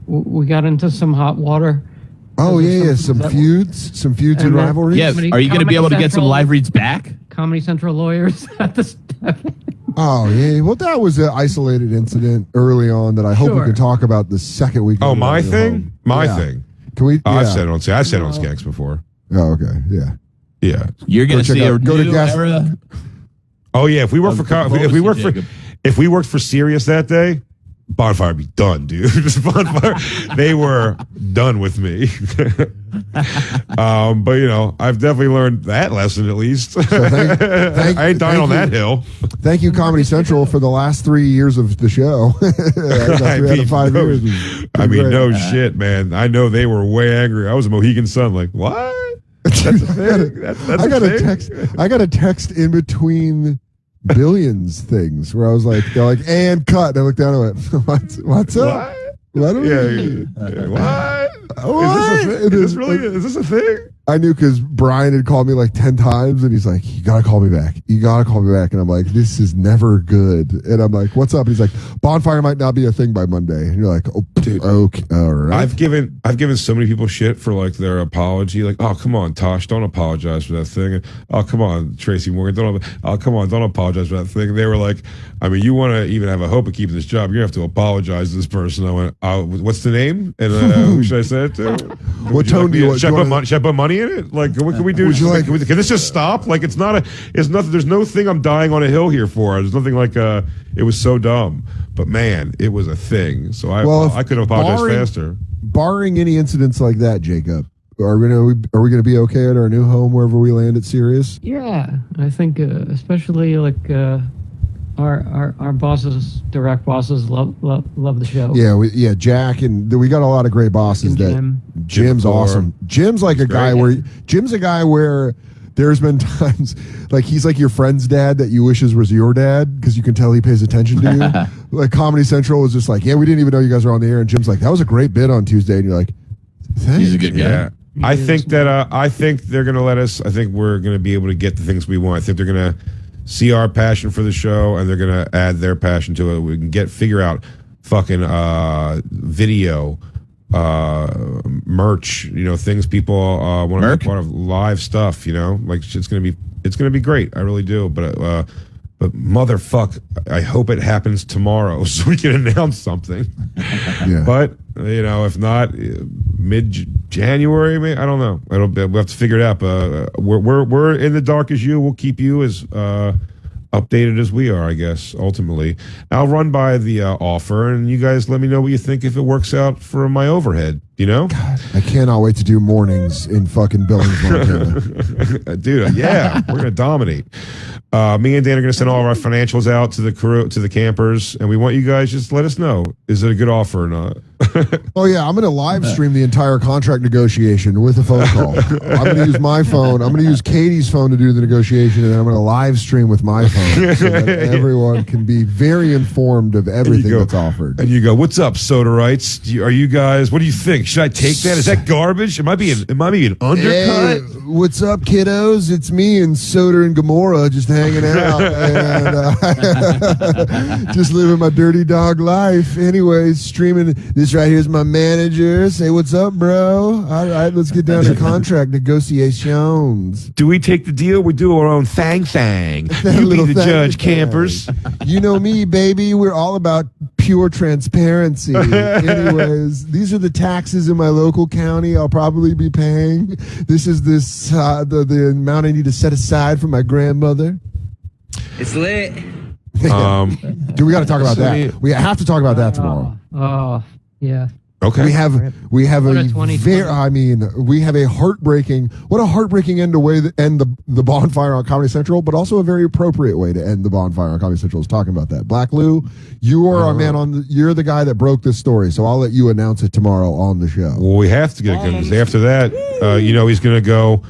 we got into some hot water. Oh yeah, some feuds and rivalries. Yeah, are you going to be able to get some live reads back? Comedy Central lawyers at the step. Oh yeah, well that was an isolated incident early on that I hope we can talk about the second week. Oh, my thing, thing. Can we? I've said it on Skanks before. Oh okay, yeah. You're going to see a new era. Oh yeah, if we worked if we worked for Sirius that day, Bonfire would be done, dude. Bonfire, they were done with me. But I've definitely learned that lesson at least. So I ain't dying on that hill. Thank you, Comedy Central, for the last 3 years of the show. No shit, man. I know they were way angry. I was a Mohegan Sun, like, what? That's a thing. That's I got a text in between Billions things where I was like, they're like, and cut. And I looked down and went, what's up? What? What? Is this a thing? I knew because Brian had called me like 10 times and he's like, you got to call me back. You got to call me back. And I'm like, this is never good. And I'm like, what's up? And he's like, Bonfire might not be a thing by Monday. And you're like, oh, dude, okay, all right. I've given so many people shit for like their apology. Like, oh, come on, Tosh, don't apologize for that thing. Oh, come on, Tracy Morgan, don't apologize for that thing. And they were like, I mean, you want to even have a hope of keeping this job, you're going to have to apologize to this person. I went, what's the name? And who should I say it to? What tone do you want? Should I put money in it? Like, what can we do? Can this just stop? Like, it's nothing. There's no thing I'm dying on a hill here for. There's nothing like, it was so dumb. But man, it was a thing. So I could have apologized faster. Barring any incidents like that, Jacob, are we gonna be okay at our new home wherever we land at Sirius? Yeah, I think especially like our bosses, direct bosses, love the show. Yeah, Jack and we got a lot of great bosses. Jim's awesome. Jim's like a guy where there's been times like he's like your friend's dad that you wishes was your dad because you can tell he pays attention to you. Like Comedy Central was just like, yeah, we didn't even know you guys were on the air, and Jim's like, that was a great bit on Tuesday, and you're like, thanks. He's a good guy. Yeah. I think they're gonna let us. I think we're gonna be able to get the things we want. I think they're gonna see our passion for the show, and they're gonna add their passion to it. We can figure out fucking video, merch, things people want to be part of, live stuff. Like it's gonna be great. I really do. But motherfuck, I hope it happens tomorrow so we can announce something. Yeah. But if not, mid-January, maybe, I don't know. We'll have to figure it out. We're in the dark as you. We'll keep you as updated as we are, I guess. Ultimately, I'll run by the offer, and you guys let me know what you think if it works out for my overhead. God, I cannot wait to do mornings in fucking Billings, Montana. Dude, yeah, we're gonna dominate. Me and Dan are going to send all of our financials out to the crew, to the campers, and we want you guys just let us know, is it a good offer or not? Oh yeah, I'm going to live stream the entire contract negotiation with a phone call. I'm going to use my phone. I'm going to use Katie's phone to do the negotiation, and then I'm going to live stream with my phone so that everyone can be very informed of everything that's offered. And you go, what's up, Soderites? Are you guys? What do you think? Should I take that? Is that garbage? It might be an undercut. Hey, what's up, kiddos? It's me and Soder and Gamora just hanging out and just living my dirty dog life. Anyways, streaming this right here's my manager. Say what's up, bro. All right, let's get down to contract negotiations. Do we take the deal? We do our own thang. You be the judge, campers. You know me, baby. We're all about pure transparency. Anyways, these are the taxes in my local county I'll probably be paying. This is the amount I need to set aside for my grandmother. It's lit. Dude, we got to talk about that. We have to talk about that tomorrow. Oh, yeah. Okay. We have What a a 2020. we have a heartbreaking end to way to end the bonfire on Comedy Central, but also a very appropriate way to end the bonfire on Comedy Central is talking about that. Black Lou, you are our man you're the guy that broke this story, so I'll let you announce it tomorrow on the show. Well, we have to get it because after that, he's going to go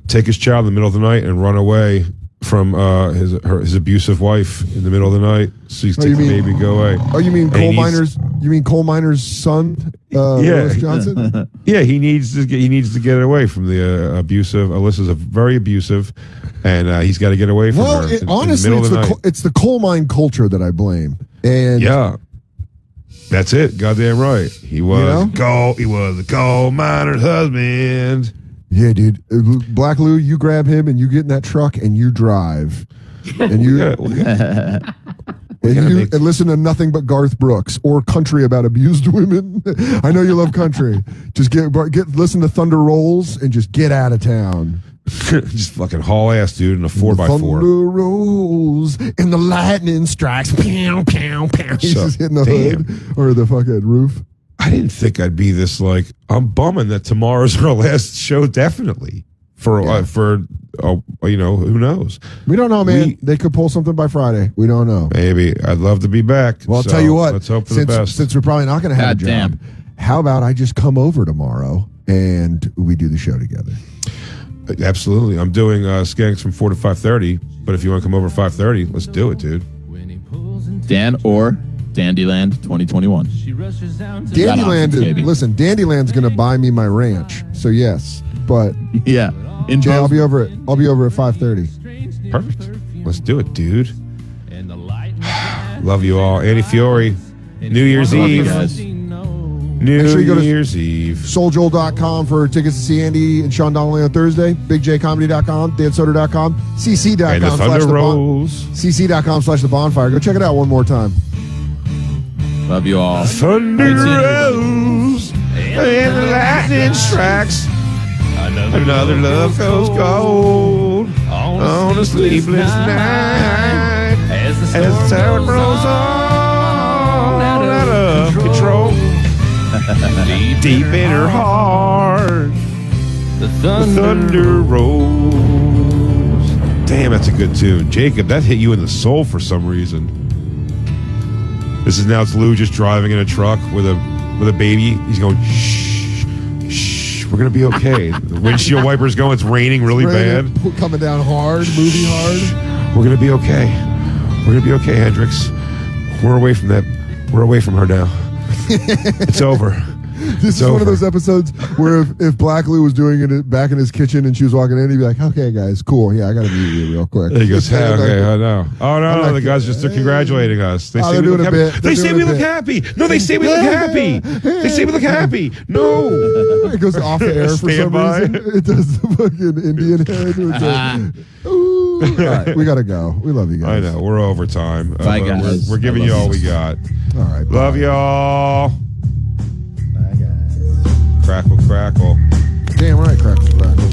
take his child in the middle of the night and run away from his abusive wife in the middle of the night. So he's taking the baby, go away. Oh, you mean coal miner's son? Lewis Johnson? Yeah, he needs to get away from the abusive. Alyssa's very abusive, and he's got to get away from her. Honestly, it's the coal mine culture that I blame. And yeah, that's it. Goddamn right. He was he was a coal miner's husband. Yeah, dude. Black Lou, you grab him and you get in that truck and you drive. And you and listen to nothing but Garth Brooks or country about abused women. I know you love country. Just listen to Thunder Rolls and just get out of town. Just fucking haul ass, dude, in a 4x4. Thunder rolls and the lightning strikes. Pow, pow, pow. He's just hitting the hood or the fucking roof. I didn't think I'd be this I'm bumming that tomorrow's our last show. Definitely who knows? We don't know, man. They could pull something by Friday. We don't know. Maybe. I'd love to be back. Well, I'll tell you what. Let's hope for the best. Since we're probably not going to have a job, how about I just come over tomorrow and we do the show together? Absolutely. I'm doing Skanks from 4 to 5:30. But if you want to come over 5:30, let's do it, dude. Dan or Dandyland 2021. Dandyland's going to buy me my ranch. So yes, but yeah, Jay, I'll be over at 5:30. Perfect. Let's do it, dude. Love you all. Andy Fiori, New Year's Eve. New Year's Eve. SoulJoel.com for tickets to see Andy and Sean Donnelly on Thursday. BigJComedy.com, DanSoder.com, CC.com. And the Thunder Rolls. CC.com/the bonfire. Go check it out one more time. Love you all. Thunder rolls and the lightning strikes. Another love goes cold on a sleepless night as the sound rolls on out of control. Deep in her heart, the thunder rolls. Damn, that's a good tune, Jacob. That hit you in the soul for some reason. This is now it's Lou just driving in a truck with a baby. He's going, shh, shh, we're gonna be okay. The windshield wipers going, it's raining really bad. Coming down hard, moving hard. We're gonna be okay. We're gonna be okay, Hendrix. We're away from that. We're away from her now. It's over. This is one of those episodes where if Black Lou was doing it back in his kitchen and she was walking in, he'd be like, okay, guys, cool. Yeah, I got to meet you real quick. He goes, hey, okay, I know. Oh, no, the guys just are congratulating us. They say we look happy. They say we look happy. No, they say we look happy. They say we look happy. No. It goes off the air for some reason. It does the fucking Indian head. Ooh. All right, we got to go. We love you guys. I know. We're over time. Bye, guys. We're giving you all we got. All right. Love y'all. Bye, guys. Crackle, crackle. Damn right, crackle, crackle.